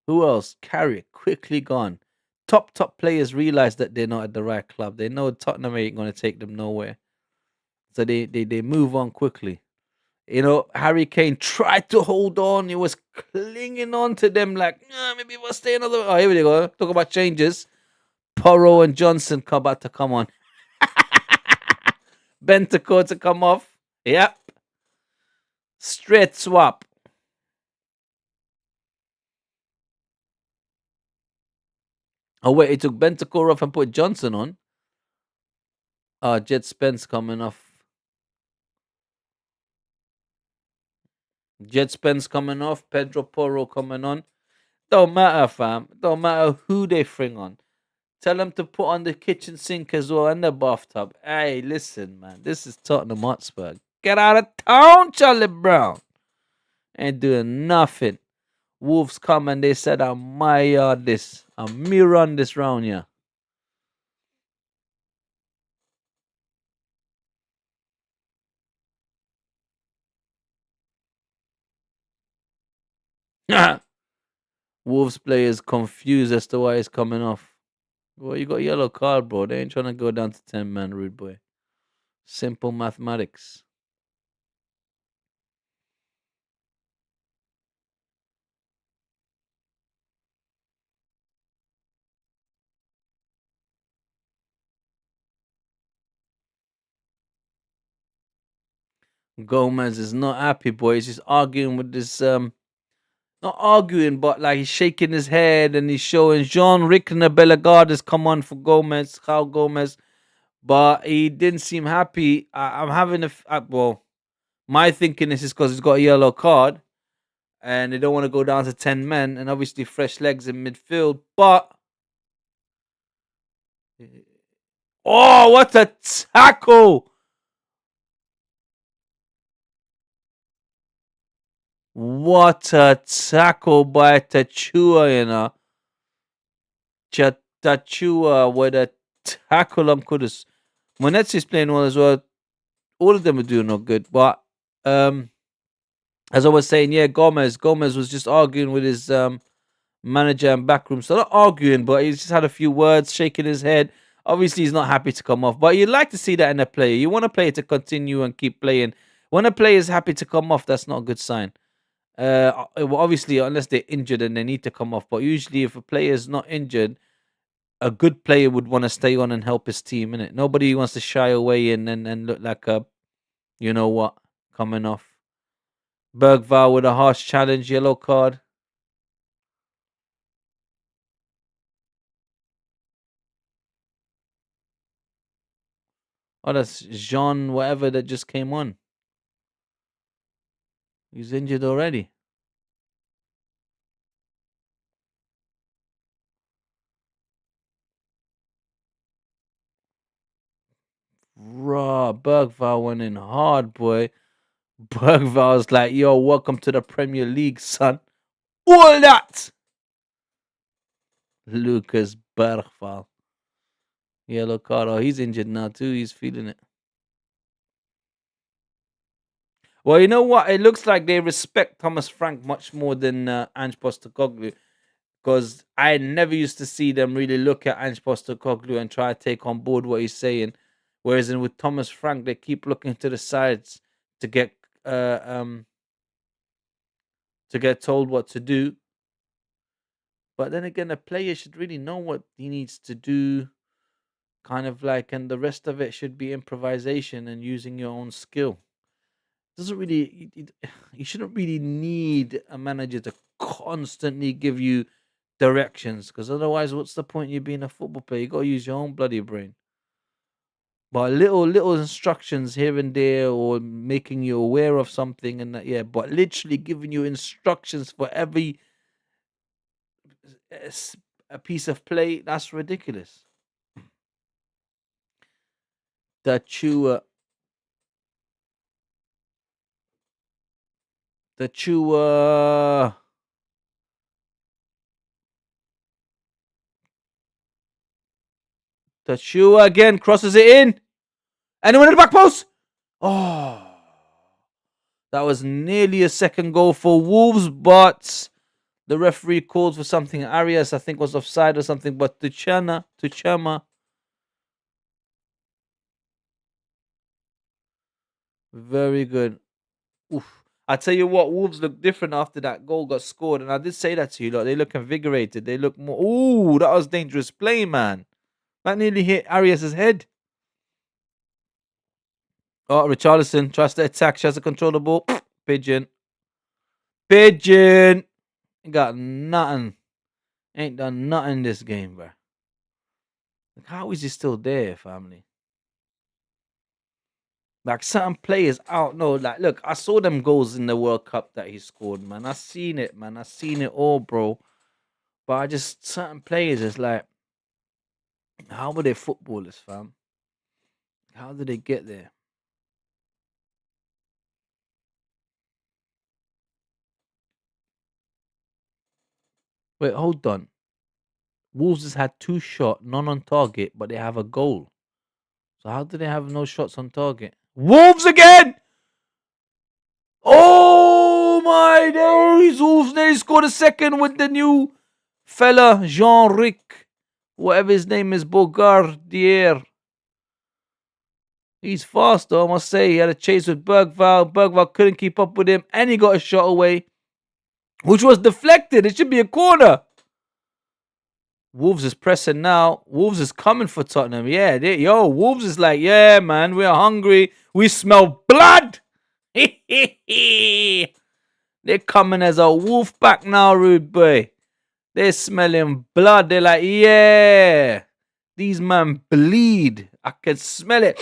Who else? Carrick, quickly gone. Top players realize that they're not at the right club. They know Tottenham ain't gonna take them nowhere. So they move on quickly. Harry Kane tried to hold on. He was clinging on to them like, maybe we'll stay another. Oh, here we go. Talk about changes. Porro and Johnson about to come on. Bentacore to come off. Yep. Straight swap. Oh, wait. He took Bentacore off and put Johnson on. Jet Spence coming off. Jet Spence coming off. Pedro Porro coming on. Don't matter, fam. Don't matter who they bring on. Tell them to put on the kitchen sink as well and the bathtub. Hey, listen, man. This is Tottenham Hotspur. Get out of town, Charlie Brown. Ain't doing nothing. Wolves come and they said, I'm my yard this. I'm me run this round here. Wolves players confused as to why it's coming off. Well, you got yellow card, bro. They ain't trying to go down to 10 man, rude boy. Simple mathematics. Gomez is not happy, boy. He's just arguing with this not arguing, but like he's shaking his head and he's showing Jean Rickner Bellegarde has come on for Gomez, Kyle Gomez, but he didn't seem happy. I'm having well, my thinking is because he's got a yellow card and they don't want to go down to 10 men and obviously fresh legs in midfield. But oh, what a tackle! What a tackle by Tachua, Tachua with a tackle on Kudus. Monetsi's playing well as well. All of them are doing no good. But as I was saying, yeah, Gomez was just arguing with his manager and backroom. So not arguing, but he's just had a few words, shaking his head. Obviously, he's not happy to come off. But you'd like to see that in a player. You want a player to continue and keep playing. When a player is happy to come off, that's not a good sign. Well, obviously, unless they're injured and they need to come off. But usually, if a player is not injured, a good player would want to stay on and help his team, innit? Nobody wants to shy away and look like a, you know what, coming off. Bergvall with a harsh challenge, yellow card. Oh, that's Jean, whatever that just came on. He's injured already. Raw. Bergvall went in hard, boy. Bergvall's like, yo, welcome to the Premier League, son. All that. Lucas Bergvall. Yellow card. Oh, he's injured now, too. He's feeling it. Well, you know what? It looks like they respect Thomas Frank much more than Ange Postecoglou, because I never used to see them really look at Ange Postecoglou and try to take on board what he's saying. Whereas with Thomas Frank, they keep looking to the sides to get uh, um to get told what to do. But then again, a player should really know what he needs to do, kind of like, and the rest of it should be improvisation and using your own skill. Doesn't really, you shouldn't really need a manager to constantly give you directions, because otherwise, what's the point of you being a football player? You got to use your own bloody brain. But little instructions here and there, or making you aware of something, and that, yeah. But literally giving you instructions for every s- a piece of play, that's ridiculous. The chewer, the chewer, the chewer again crosses it in. Anyone in the back post? Oh, that was nearly a second goal for Wolves, but the referee called for something. Arias, I think, was offside or something, but Tuchema, very good. Oof. I tell you what, Wolves look different after that goal got scored, and I did say that to you. Look, they look invigorated. They look more. Ooh, that was dangerous play, man. That nearly hit Arias's head. Oh, Richarlison tries to attack. She has to control the ball. Pigeon. Pigeon. Ain't got nothing. Ain't done nothing this game, bro. Like, how is he still there, family? Like, certain players out. No, like, look, I saw them goals in the World Cup that he scored, man. I seen it, man. I seen it all, bro. But I just, certain players, it's like, how were they footballers, fam? How did they get there? Wait, hold on. Wolves has had two shots, none on target, but they have a goal. So how do they have no shots on target? Wolves again! Oh my days! Wolves nearly scored a second with the new fella, Jean-Ric. Whatever his name is, Bogardier. He's fast though, I must say. He had a chase with Bergval. Bergval couldn't keep up with him, and he got a shot away, which was deflected. It should be a corner. Wolves is pressing now. Wolves is coming for Tottenham. Yeah, Wolves is like, yeah, man, we're hungry. We smell blood. They're coming as a wolf pack now, rude boy. They're smelling blood. They're like, yeah, these men bleed. I can smell it.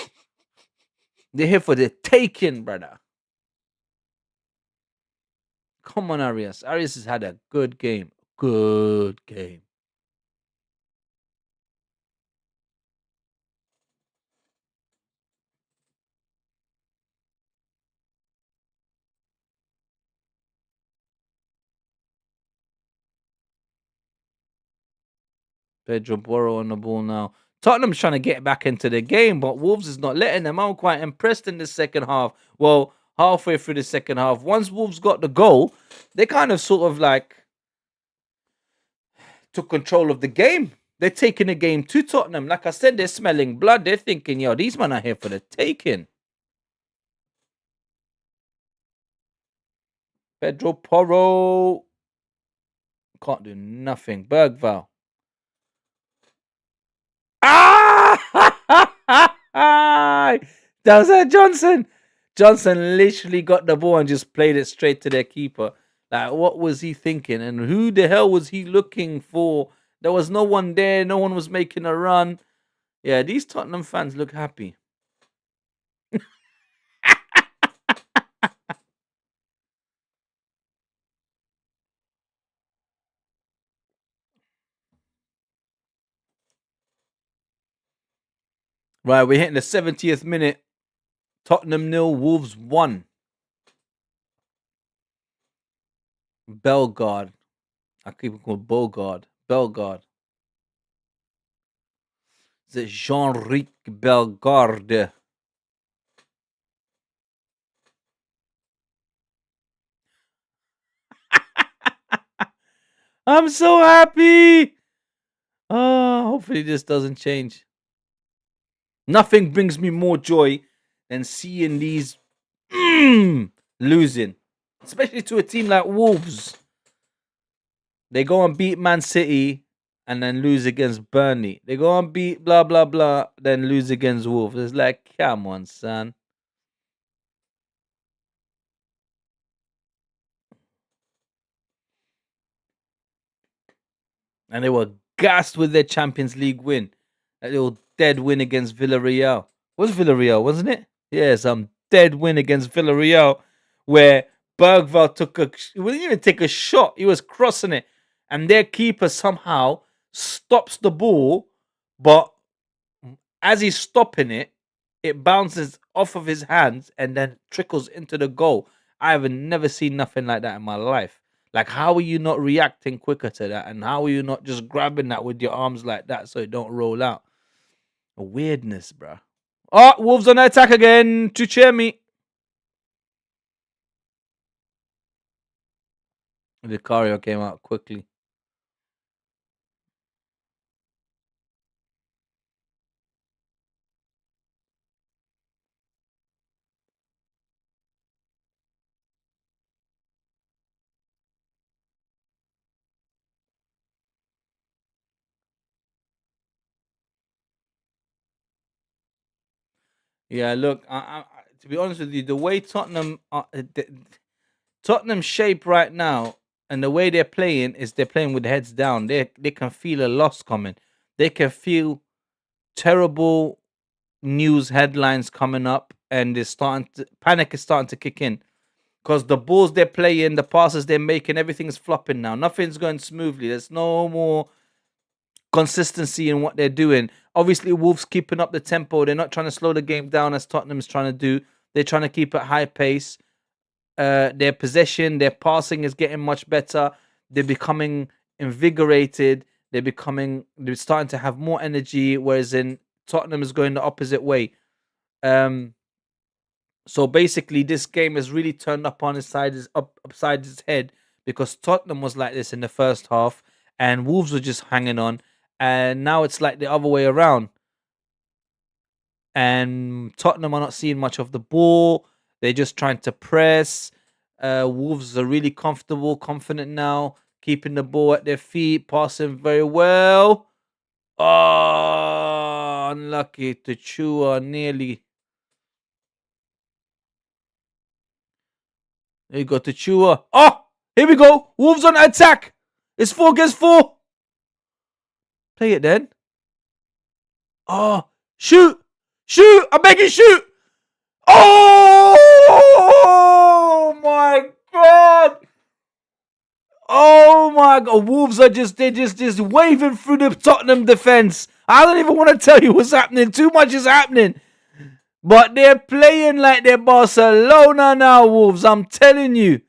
They're here for the taking, brother. Come on, Arias. Arias has had a good game. Good game. Pedro Porro on the ball now. Tottenham's trying to get back into the game, but Wolves is not letting them. I'm quite impressed in the second half. Well, halfway through the second half, once Wolves got the goal, they kind of sort of like took control of the game. They're taking the game to Tottenham. Like I said, they're smelling blood. They're thinking, yo, these men are here for the taking. Pedro Porro can't do nothing. Bergval. Ah! That was Johnson. Johnson literally got the ball and just played it straight to their keeper. Like, what was he thinking? And who the hell was he looking for? There was no one there. No one was making a run. Yeah, these Tottenham fans look happy. Right, we're hitting the 70th minute. Tottenham nil, Wolves 1. Bellegarde. I keep it called Bogard. Bellegarde. The Jean-Ric Bellegarde. I'm so happy. Oh, hopefully this doesn't change. Nothing brings me more joy than seeing these losing, especially to a team like Wolves. They go and beat Man City and then lose against Burnley. They go and beat blah blah blah, then lose against Wolves. It's like, come on, son. And they were gassed with their Champions League win. That little dead win against Villarreal. Was Villarreal, wasn't it? Yeah, some dead win against Villarreal where Bergvall took a he wouldn't even take a shot. He was crossing it. And their keeper somehow stops the ball, but as he's stopping it, it bounces off of his hands and then trickles into the goal. I have never seen nothing like that in my life. Like, how are you not reacting quicker to that? And how are you not just grabbing that with your arms like that so it don't roll out? A weirdness, bruh. Oh, Wolves on the attack again to cheer me. Vicario came out quickly. Yeah, look, to be honest with you, the way Tottenham shape right now and the way they're playing is they're playing with heads down. They can feel a loss coming. They can feel terrible news headlines coming up, and panic is starting to kick in because the balls they're playing, the passes they're making, everything's flopping now. Nothing's going smoothly. There's no more consistency in what they're doing. Obviously, Wolves keeping up the tempo. They're not trying to slow the game down as Tottenham's trying to do. They're trying to keep it high pace. Their possession, their passing is getting much better. They're becoming invigorated. They're starting to have more energy. Whereas in Tottenham is going the opposite way. Um, so basically, this game has really turned up on his side, is up upside his head because Tottenham was like this in the first half, and Wolves were just hanging on, and now it's like the other way around. And Tottenham are not seeing much of the ball. They're just trying to press. Wolves are really comfortable, confident now, keeping the ball at their feet, passing very well. Oh, unlucky to Chua nearly. There you go to Chua. Oh, here we go. Wolves on attack. It's 4 against 4. Play it then. Oh, shoot. Shoot. I beg you, shoot. Oh my god! Oh my god! Wolves are just waving through the Tottenham defense. I don't even want to tell you what's happening. Too much is happening. But they're playing like they're Barcelona now, Wolves. I'm telling you.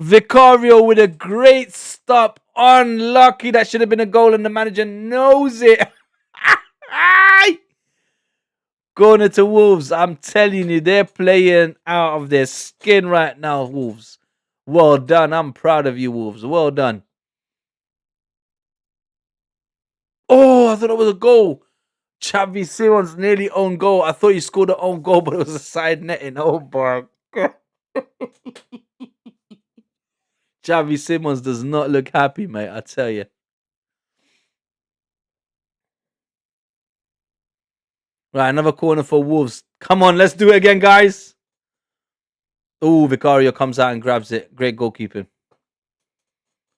Vicario with a great stop. Unlucky. That should have been a goal, and the manager knows it. Going into Wolves, I'm telling you, they're playing out of their skin right now, Wolves. Well done. I'm proud of you, Wolves. Well done. Oh, I thought it was a goal. Xavi Simons nearly own goal. I thought he scored an own goal, but it was a side netting. Oh, my God. Xavi Simons does not look happy, mate. I tell you. Right, another corner for Wolves. Come on, let's do it again, guys. Oh, Vicario comes out and grabs it. Great goalkeeping.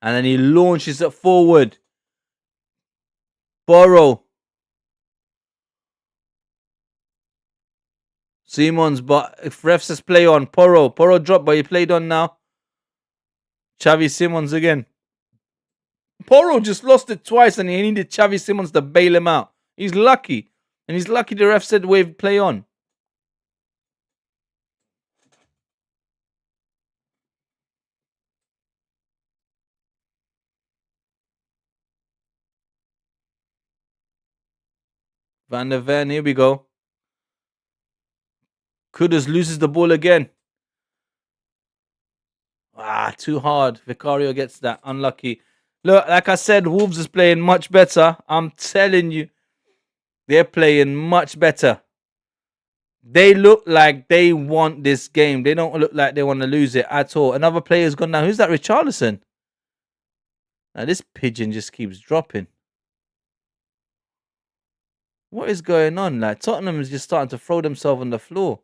And then he launches it forward. Borrow. Simons, but if ref says play on, Porro dropped, but he played on now. Xavi Simons again. Porro just lost it twice and he needed Xavi Simons to bail him out. He's lucky. And he's lucky the ref said wave play on. Van der Ven, here we go. Kudus loses the ball again. Too hard. Vicario gets that. Unlucky. Look, like I said, Wolves is playing much better. I'm telling you, they're playing much better. They look like they want this game. They don't look like they want to lose it at all. Another player's gone now. Who's that? Richarlison. Now this pigeon just keeps dropping. What is going on? Like Tottenham is just starting to throw themselves on the floor.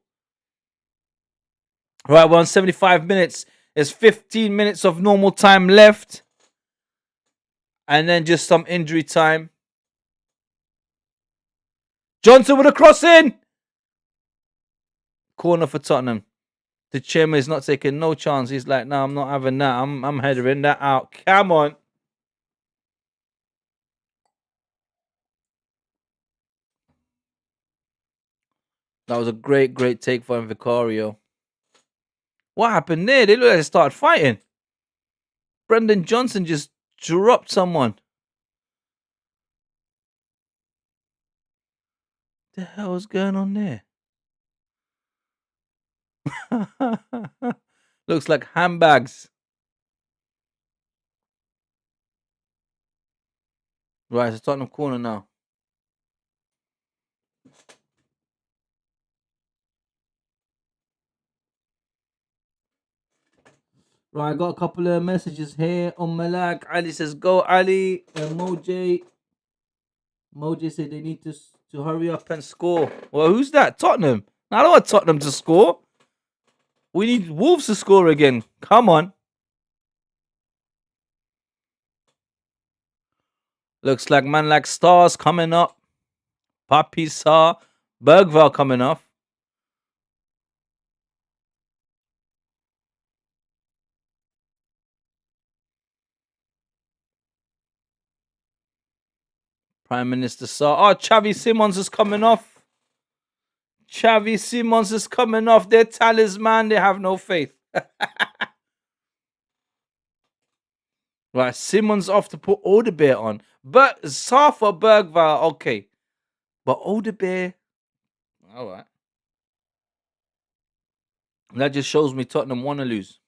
Right, we're on 75 minutes. There's 15 minutes of normal time left. And then just some injury time. Johnson with a cross in. Corner for Tottenham. The chairman is not taking no chance. He's like, no, I'm not having that. I'm headering that out. Come on. That was a great take for Vicario. What happened there? They look like they started fighting. Brendan Johnson just dropped someone. The hell is going on there? Looks like handbags. Right, it's Tottenham corner now. Right, I got a couple of messages here on Malak. Ali says, go Ali. Moj said they need to hurry up and score. Well, who's that? Tottenham. I don't want Tottenham to score. We need Wolves to score again. Come on. Looks like man like Stars coming up. Papi Sarr. Bergvall coming off. Prime Minister Sarr. Oh, Xavi Simons is coming off. Xavi Simons is coming off. Their talisman. They have no faith. Right, Simons off to put Odebear on. But Sarr for Bergvall, okay. But Odebear, all right. That just shows me Tottenham want to lose.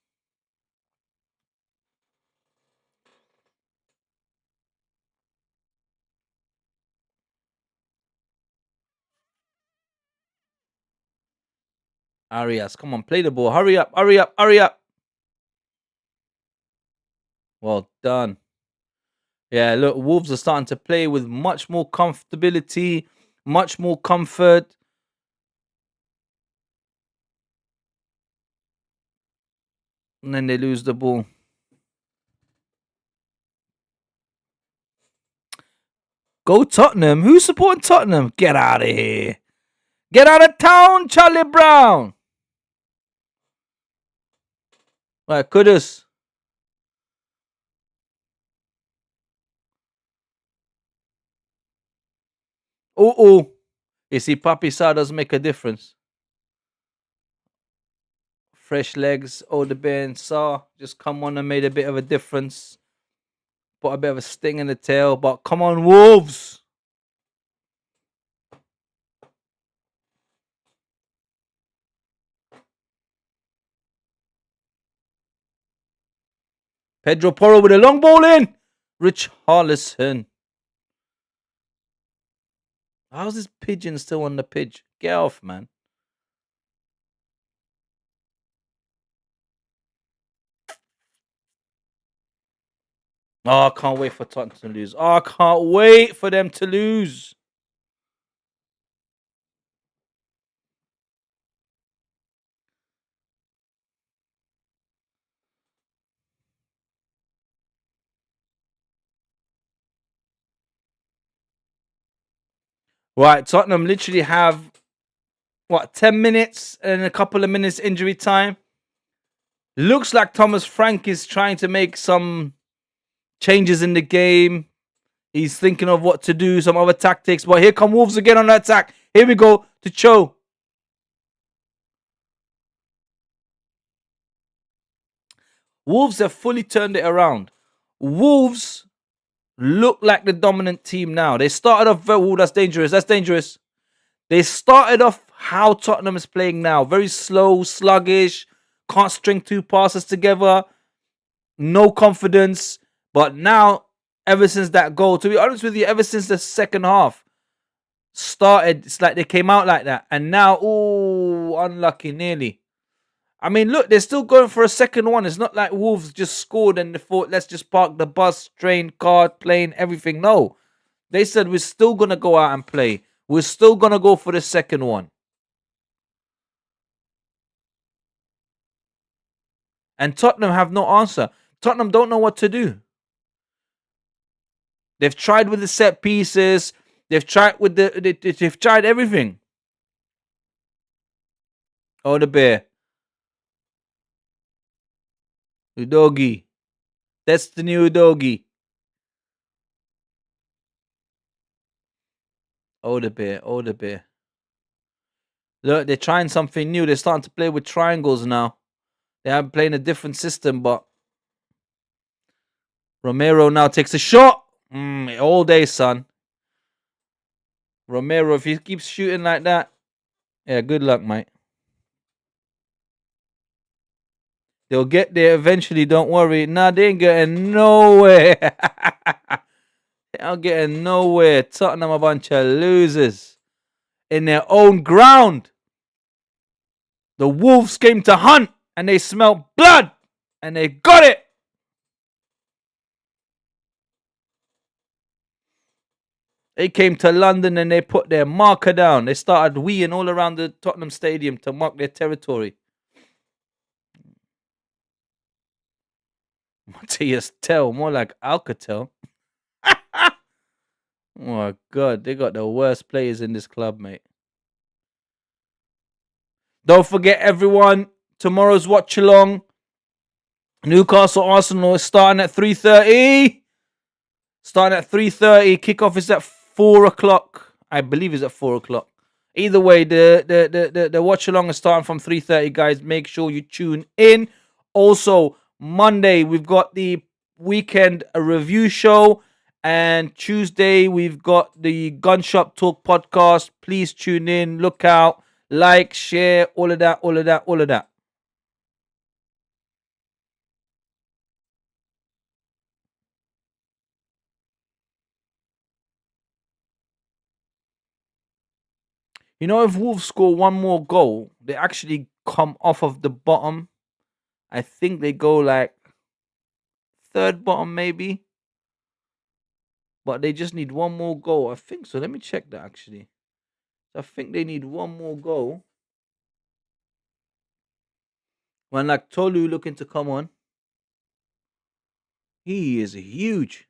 Arias, come on, play the ball. Hurry up, hurry up, hurry up. Well done. Yeah, look, Wolves are starting to play with much more comfortability, much more comfort. And then they lose the ball. Go Tottenham. Who's supporting Tottenham? Get out of here. Get out of town, Charlie Brown. Right, Kudus. Oh. You see, Papi Sarr does make a difference. Fresh legs, Odebear and Sarr just come on and made a bit of a difference. Put a bit of a sting in the tail, but come on, Wolves! Pedro Porro with a long ball in. Richarlison. How's this pigeon still on the pitch? Get off, man. Oh, I can't wait for Tottenham to lose. Oh, I can't wait for them to lose. Right, Tottenham literally have, 10 minutes and a couple of minutes injury time. Looks like Thomas Frank is trying to make some changes in the game. He's thinking of what to do, some other tactics. But here come Wolves again on the attack. Here we go to Cho. Wolves have fully turned it around. Wolves look like the dominant team now. They started off very, that's dangerous. That's dangerous. They started off how Tottenham is playing now. Very slow, sluggish, can't string two passes together. no confidence. But now, ever since that goal, to be honest with you, ever since the second half started, it's like they came out like that. And now, oh, unlucky, nearly. I mean, look, they're still going for a second one. It's not like Wolves just scored and they thought, let's just park the bus, train, car, plane, everything. No. They said, we're still going to go out and play. We're still going to go for the second one. And Tottenham have no answer. Tottenham don't know what to do. They've tried with the set pieces. They've tried with they've tried everything. Oh, the bear. Udogi. That's the new Udogi. Oh, the bear. Oh, the bear. Look, they're trying something new. They're starting to play with triangles now. They are playing a different system, but Romero now takes a shot. All day, son. Romero, if he keeps shooting like that, yeah, good luck, mate. They'll get there eventually, don't worry. Nah, they ain't getting nowhere. They aren't getting nowhere. Tottenham a bunch of losers. In their own ground. The Wolves came to hunt and they smelled blood and they got it. They came to London and they put their marker down. They started weeing all around the Tottenham Stadium to mark their territory. Matthias Tell, more like Alcatel. Oh my God, they got the worst players in this club, mate. Don't forget, everyone, tomorrow's watch along. Newcastle Arsenal is starting at 3:30. Starting at 3:30. Kickoff is at 4:00. I believe it's at 4:00. Either way, the watch along is starting from 3:30, guys. Make sure you tune in. Also, Monday we've got the weekend review show, and Tuesday we've got the Gunshop Talk podcast. Please tune in, look out, like, share, all of that, all of that, all of that. You know, if Wolves score one more goal, they actually come off of the bottom. I think they go like third bottom, maybe. But they just need one more goal. I think so. Let me check that actually. I think they need one more goal. When like Tolu looking to come on. He is huge.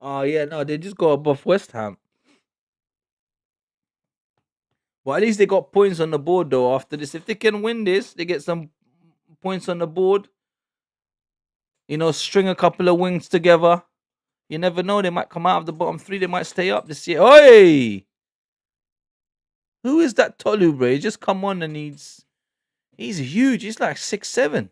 Oh yeah, no, they just go above West Ham. Well, at least they got points on the board though. After this, if they can win this, they get some points on the board. You know, string a couple of wins together. You never know. They might come out of the bottom three. They might stay up this year. Oi! Who is that Tolu, bro? He just come on and he's huge. He's like 6'7".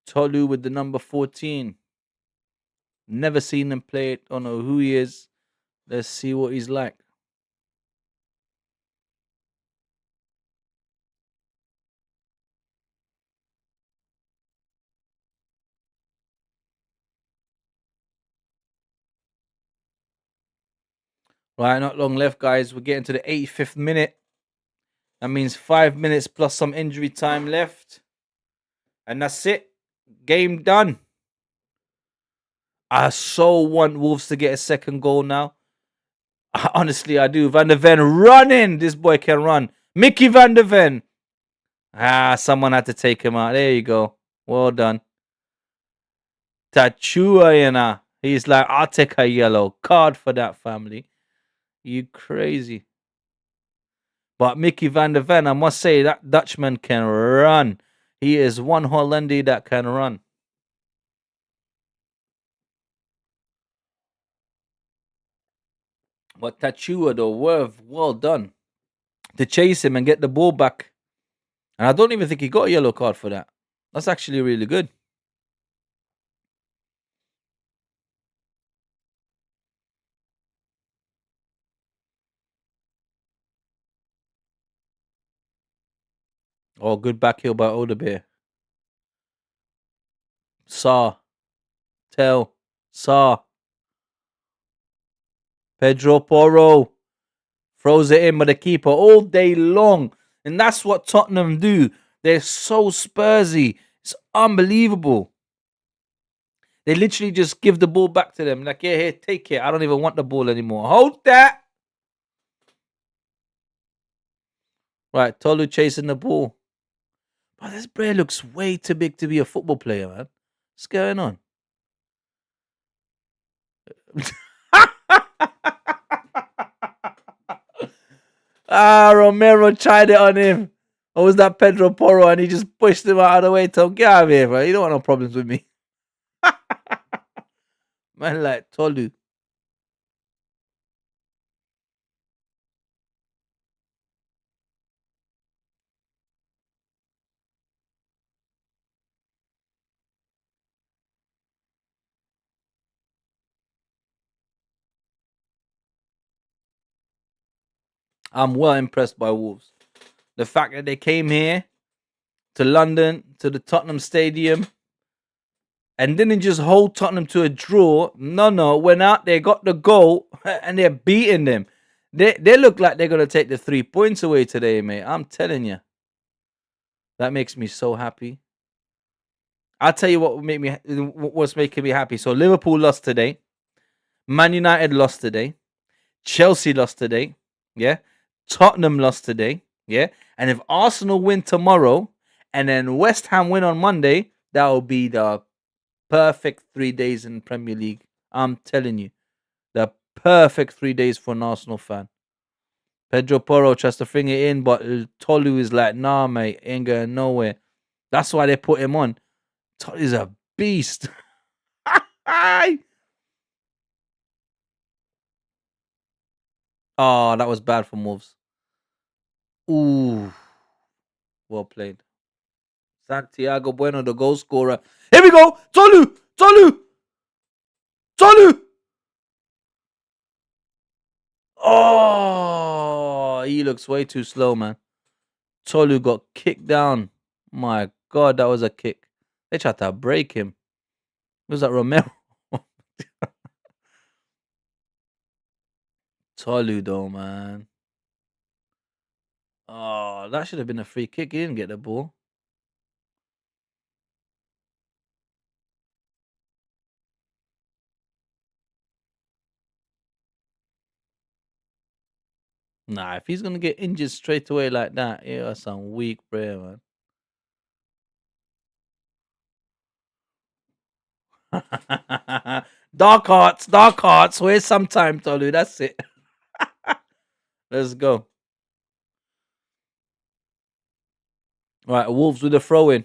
Tolu with the number 14. Never seen him play it. Don't know who he is. Let's see what he's like. Right, not long left, guys. We're getting to the 85th minute. That means 5 minutes plus some injury time left. And that's it. Game done. I so want Wolves to get a second goal now. Honestly, I do. Van der Ven running. This boy can run. Mickey Van der Ven. Someone had to take him out. There you go. Well done. Tachua, you know. He's like, I'll take a yellow card for that, family. You crazy. But Mickey Van der Ven, I must say, that Dutchman can run. He is one Hollander that can run. But Tachua, though, well done to chase him and get the ball back. And I don't even think he got a yellow card for that. That's actually really good. Oh, good back heel by Odebeer. Saw. Tell. Saw. Pedro Porro throws it in with the keeper all day long. And that's what Tottenham do. They're so Spursy. It's unbelievable. They literally just give the ball back to them. Like, yeah, here, take it. I don't even want the ball anymore. Hold that. Right, Tolu chasing the ball. But this Bray looks way too big to be a football player, man. What's going on? Romero tried it on him. Or was that Pedro Porro and he just pushed him out of the way? Tell him, get out of here, bro. You don't want no problems with me. Man, like, Tolu. I'm well impressed by Wolves. The fact that they came here to London, to the Tottenham Stadium, and didn't just hold Tottenham to a draw. No, went out there, got the goal, and they're beating them. They look like they're gonna take the 3 points away today, mate. I'm telling you, that makes me so happy. I'll tell you what's making me happy. So Liverpool lost today, Man United lost today, Chelsea lost today, yeah. Tottenham lost today, yeah. And if Arsenal win tomorrow, and then West Ham win on Monday, that will be the perfect 3 days in Premier League. I'm telling you, the perfect 3 days for an Arsenal fan. Pedro Porro tries to bring it in, but Tolu is like, nah, mate, ain't going nowhere. That's why they put him on. Tolu's a beast. Oh, that was bad for Wolves. Ooh, well played. Santiago Bueno, the goal scorer. Here we go. Tolu. Oh, he looks way too slow, man. Tolu got kicked down. My God, that was a kick. They tried to break him. Was that Romero? Tolu, though, man. Oh, that should have been a free kick. He didn't get the ball. Nah, if he's gonna get injured straight away like that, yeah, that's some weak prayer, man. Dark hearts. Where's some time, Tolu? That's it. Let's go. Right, Wolves with a throw in.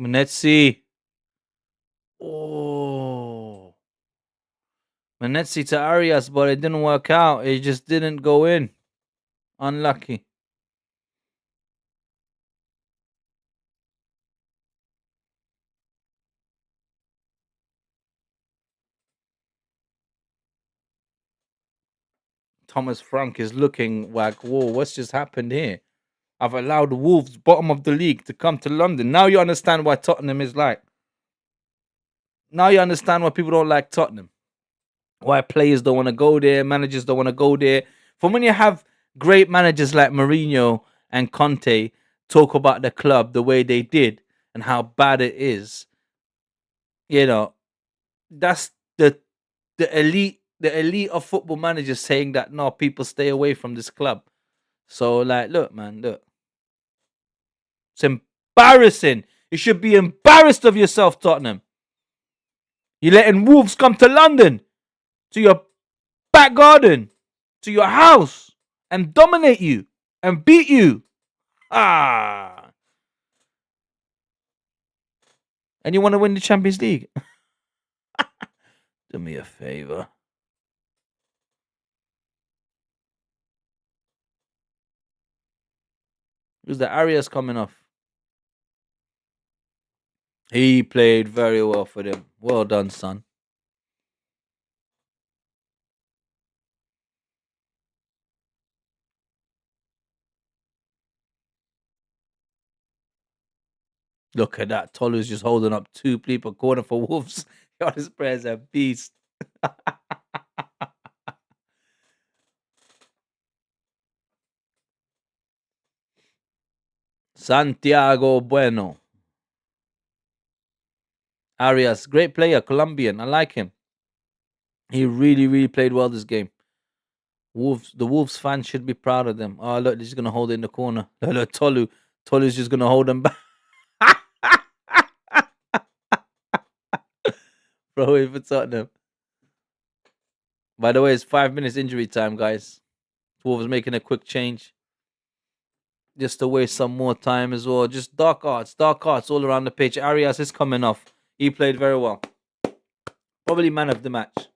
Manetzi. Oh. Manetzi to Arias, but it didn't work out. It just didn't go in. Unlucky. Thomas Frank is looking like, whoa, what's just happened here? I've allowed Wolves, bottom of the league, to come to London. Now you understand why Tottenham is like. Now you understand why people don't like Tottenham. Why players don't want to go there, managers don't want to go there. For when you have great managers like Mourinho and Conte talk about the club the way they did and how bad it is, you know, that's the elite of football managers saying that no, people stay away from this club. So like, look, man, look. It's embarrassing. You should be embarrassed of yourself, Tottenham. You're letting Wolves come to London, to your back garden, to your house, and dominate you and beat you. Ah. And you want to win the Champions League? Do me a favor. Who's the Arias coming off? He played very well for them. Well done, son. Look at that. Tolu's just holding up 2 people corner for Wolves. God, this player's a beast. Santiago Bueno. Arias, great player, Colombian. I like him. He really, really played well this game. The Wolves fans should be proud of them. Oh, look, they're just going to hold it in the corner. Look, Tolu. Tolu's just going to hold them back. Throw it for Tottenham. By the way, it's 5 minutes injury time, guys. Wolves making a quick change. Just to waste some more time as well. Just dark arts all around the pitch. Arias is coming off. He played very well. Probably man of the match.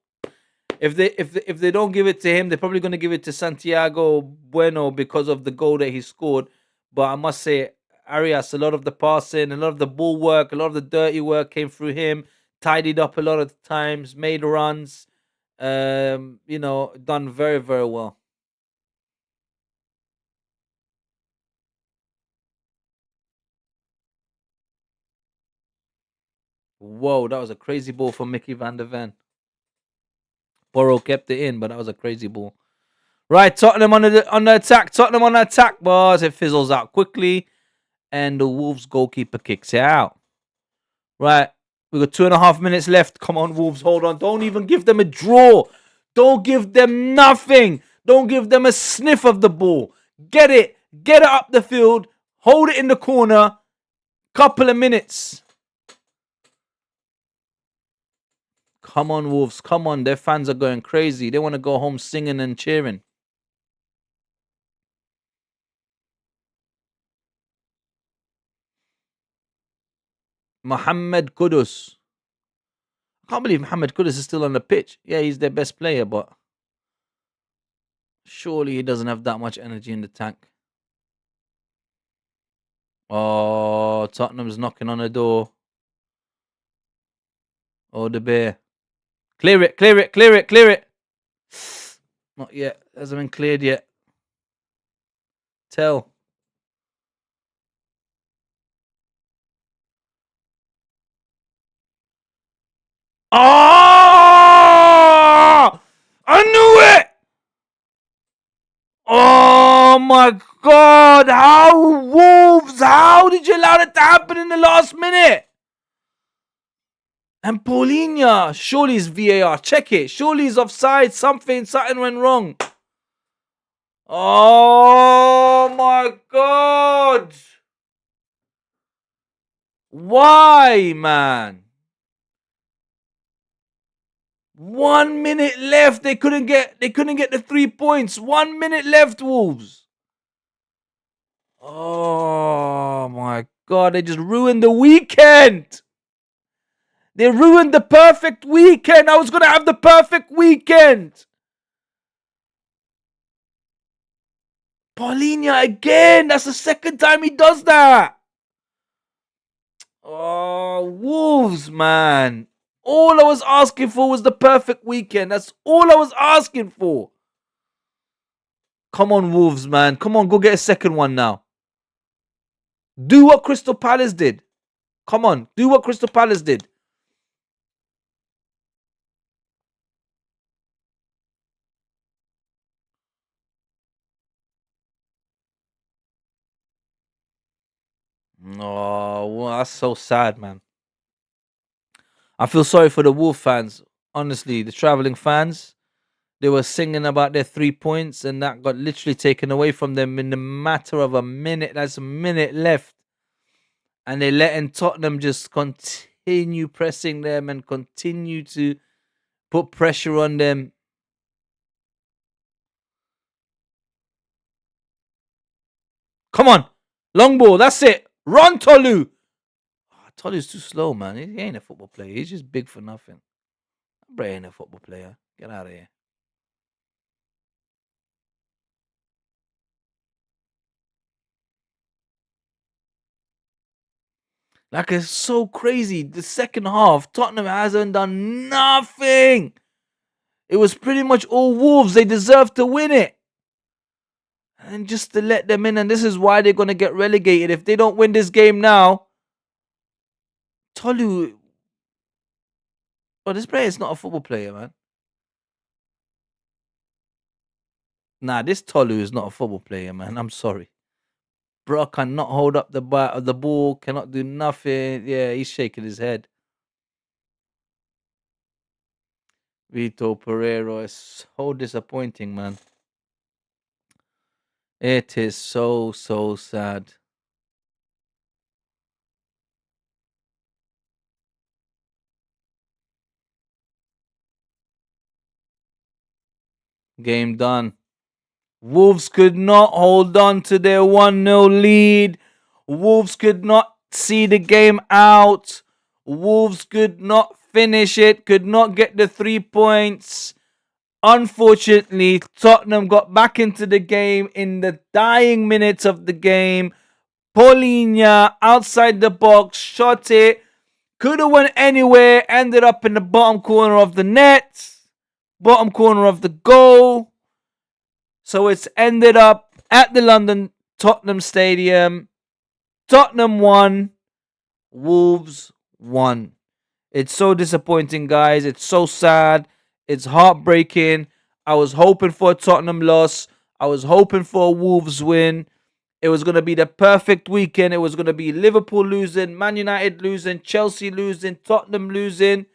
If they don't give it to him, they're probably going to give it to Santiago Bueno because of the goal that he scored. But I must say, Arias, a lot of the passing, a lot of the ball work, a lot of the dirty work came through him. Tidied up a lot of the times, made runs. Done very, very well. Whoa, that was a crazy ball from Mickey van der Ven. Burrow kept it in, but that was a crazy ball. Right, Tottenham on the attack. Tottenham on the attack, boys. It fizzles out quickly, and the Wolves goalkeeper kicks it out. Right, we got 2.5 minutes left. Come on, Wolves, hold on. Don't even give them a draw. Don't give them nothing. Don't give them a sniff of the ball. Get it up the field. Hold it in the corner. Couple of minutes. Come on, Wolves. Come on. Their fans are going crazy. They want to go home singing and cheering. Mohamed Kudus. I can't believe Mohamed Kudus is still on the pitch. Yeah, he's their best player, but surely he doesn't have that much energy in the tank. Oh, Tottenham's knocking on the door. Oh, the bear. Clear it, clear it, clear it, clear it. Not yet. Hasn't been cleared yet. Tell. Oh! I knew it! Oh my God! How, Wolves? How did you allow that to happen in the last minute? And Paulinho, surely it's VAR. Check it. Surely it's offside. Something went wrong. Oh my God! Why, man? 1 minute left. They couldn't get the 3 points. 1 minute left, Wolves. Oh my God! They just ruined the weekend. They ruined the perfect weekend. I was gonna have the perfect weekend. Paulinho again. That's the second time he does that. Oh, Wolves, man. All I was asking for was the perfect weekend. That's all I was asking for. Come on, Wolves, man. Come on, go get a second one now. Do what Crystal Palace did. Come on, do what Crystal Palace did. Oh, well, that's so sad, man. I feel sorry for the Wolf fans. Honestly, the traveling fans. They were singing about their 3 points, and that got literally taken away from them in the matter of a minute. That's a minute left. and they're letting Tottenham just continue pressing them and continue to put pressure on them. Come on, long ball. That's it. Run, Tolu. Oh, Tolu's too slow, man. He ain't a football player. He's just big for nothing. Bray ain't a football player. Get out of here. Like, it's so crazy. The second half, Tottenham hasn't done nothing. It was pretty much all Wolves. They deserve to win it. And just to let them in, and this is why they're going to get relegated. If they don't win this game now, Tolu, well, this player is not a football player, man. Nah, this Tolu is not a football player, man. I'm sorry. Bro cannot hold up the ball, cannot do nothing. Yeah, he's shaking his head. Vito Pereira is so disappointing, man. It is so, so sad. Game done. Wolves could not hold on to their 1-0 lead. Wolves could not see the game out. Wolves could not finish it, could not get the 3 points. Unfortunately, Tottenham got back into the game in the dying minutes of the game. Paulinho outside the box, shot it. Could have went anywhere, ended up in the bottom corner of the net, bottom corner of the goal. So it's ended up at the London Tottenham Stadium. Tottenham won, Wolves won. It's so disappointing, guys. It's so sad. It's heartbreaking. I was hoping for a Tottenham loss. I was hoping for a Wolves win. It was going to be the perfect weekend. It was going to be Liverpool losing, Man United losing, Chelsea losing, Tottenham losing,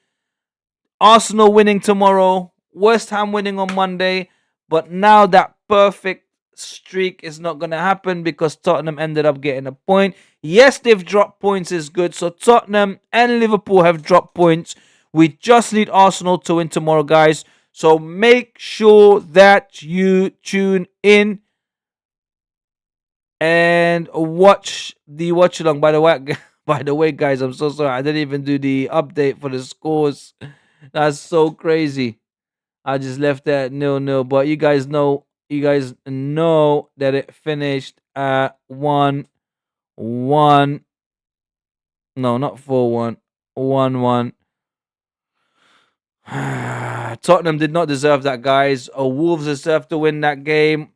Arsenal winning tomorrow, West Ham winning on Monday. But now that perfect streak is not going to happen because Tottenham ended up getting a point. Yes, they've dropped points is good. So Tottenham and Liverpool have dropped points. We just need Arsenal to win tomorrow, guys. So make sure that you tune in and watch the watch along. By the way, guys, I'm so sorry. I didn't even do the update for the scores. That's so crazy. I just left that 0-0. But you guys know that it finished at 1-1. No, not 4-1. 1-1. Tottenham did not deserve that, guys. Wolves deserved to win that game.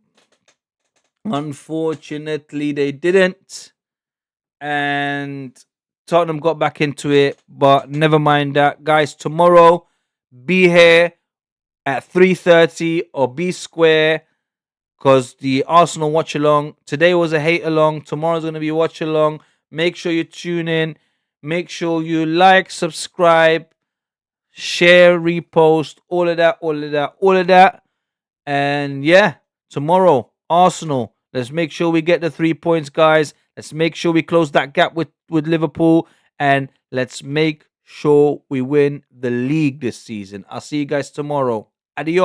Unfortunately, they didn't. And Tottenham got back into it. But never mind that. Guys, tomorrow, be here at 3:30 or be square because the Arsenal watch along. Today was a hate along. Tomorrow's going to be a watch along. Make sure you tune in. Make sure you like, subscribe, share, repost, all of that, all of that, all of that. And yeah, tomorrow, Arsenal. Let's make sure we get the 3 points, guys. Let's make sure we close that gap with Liverpool. And let's make sure we win the league this season. I'll see you guys tomorrow. Adios.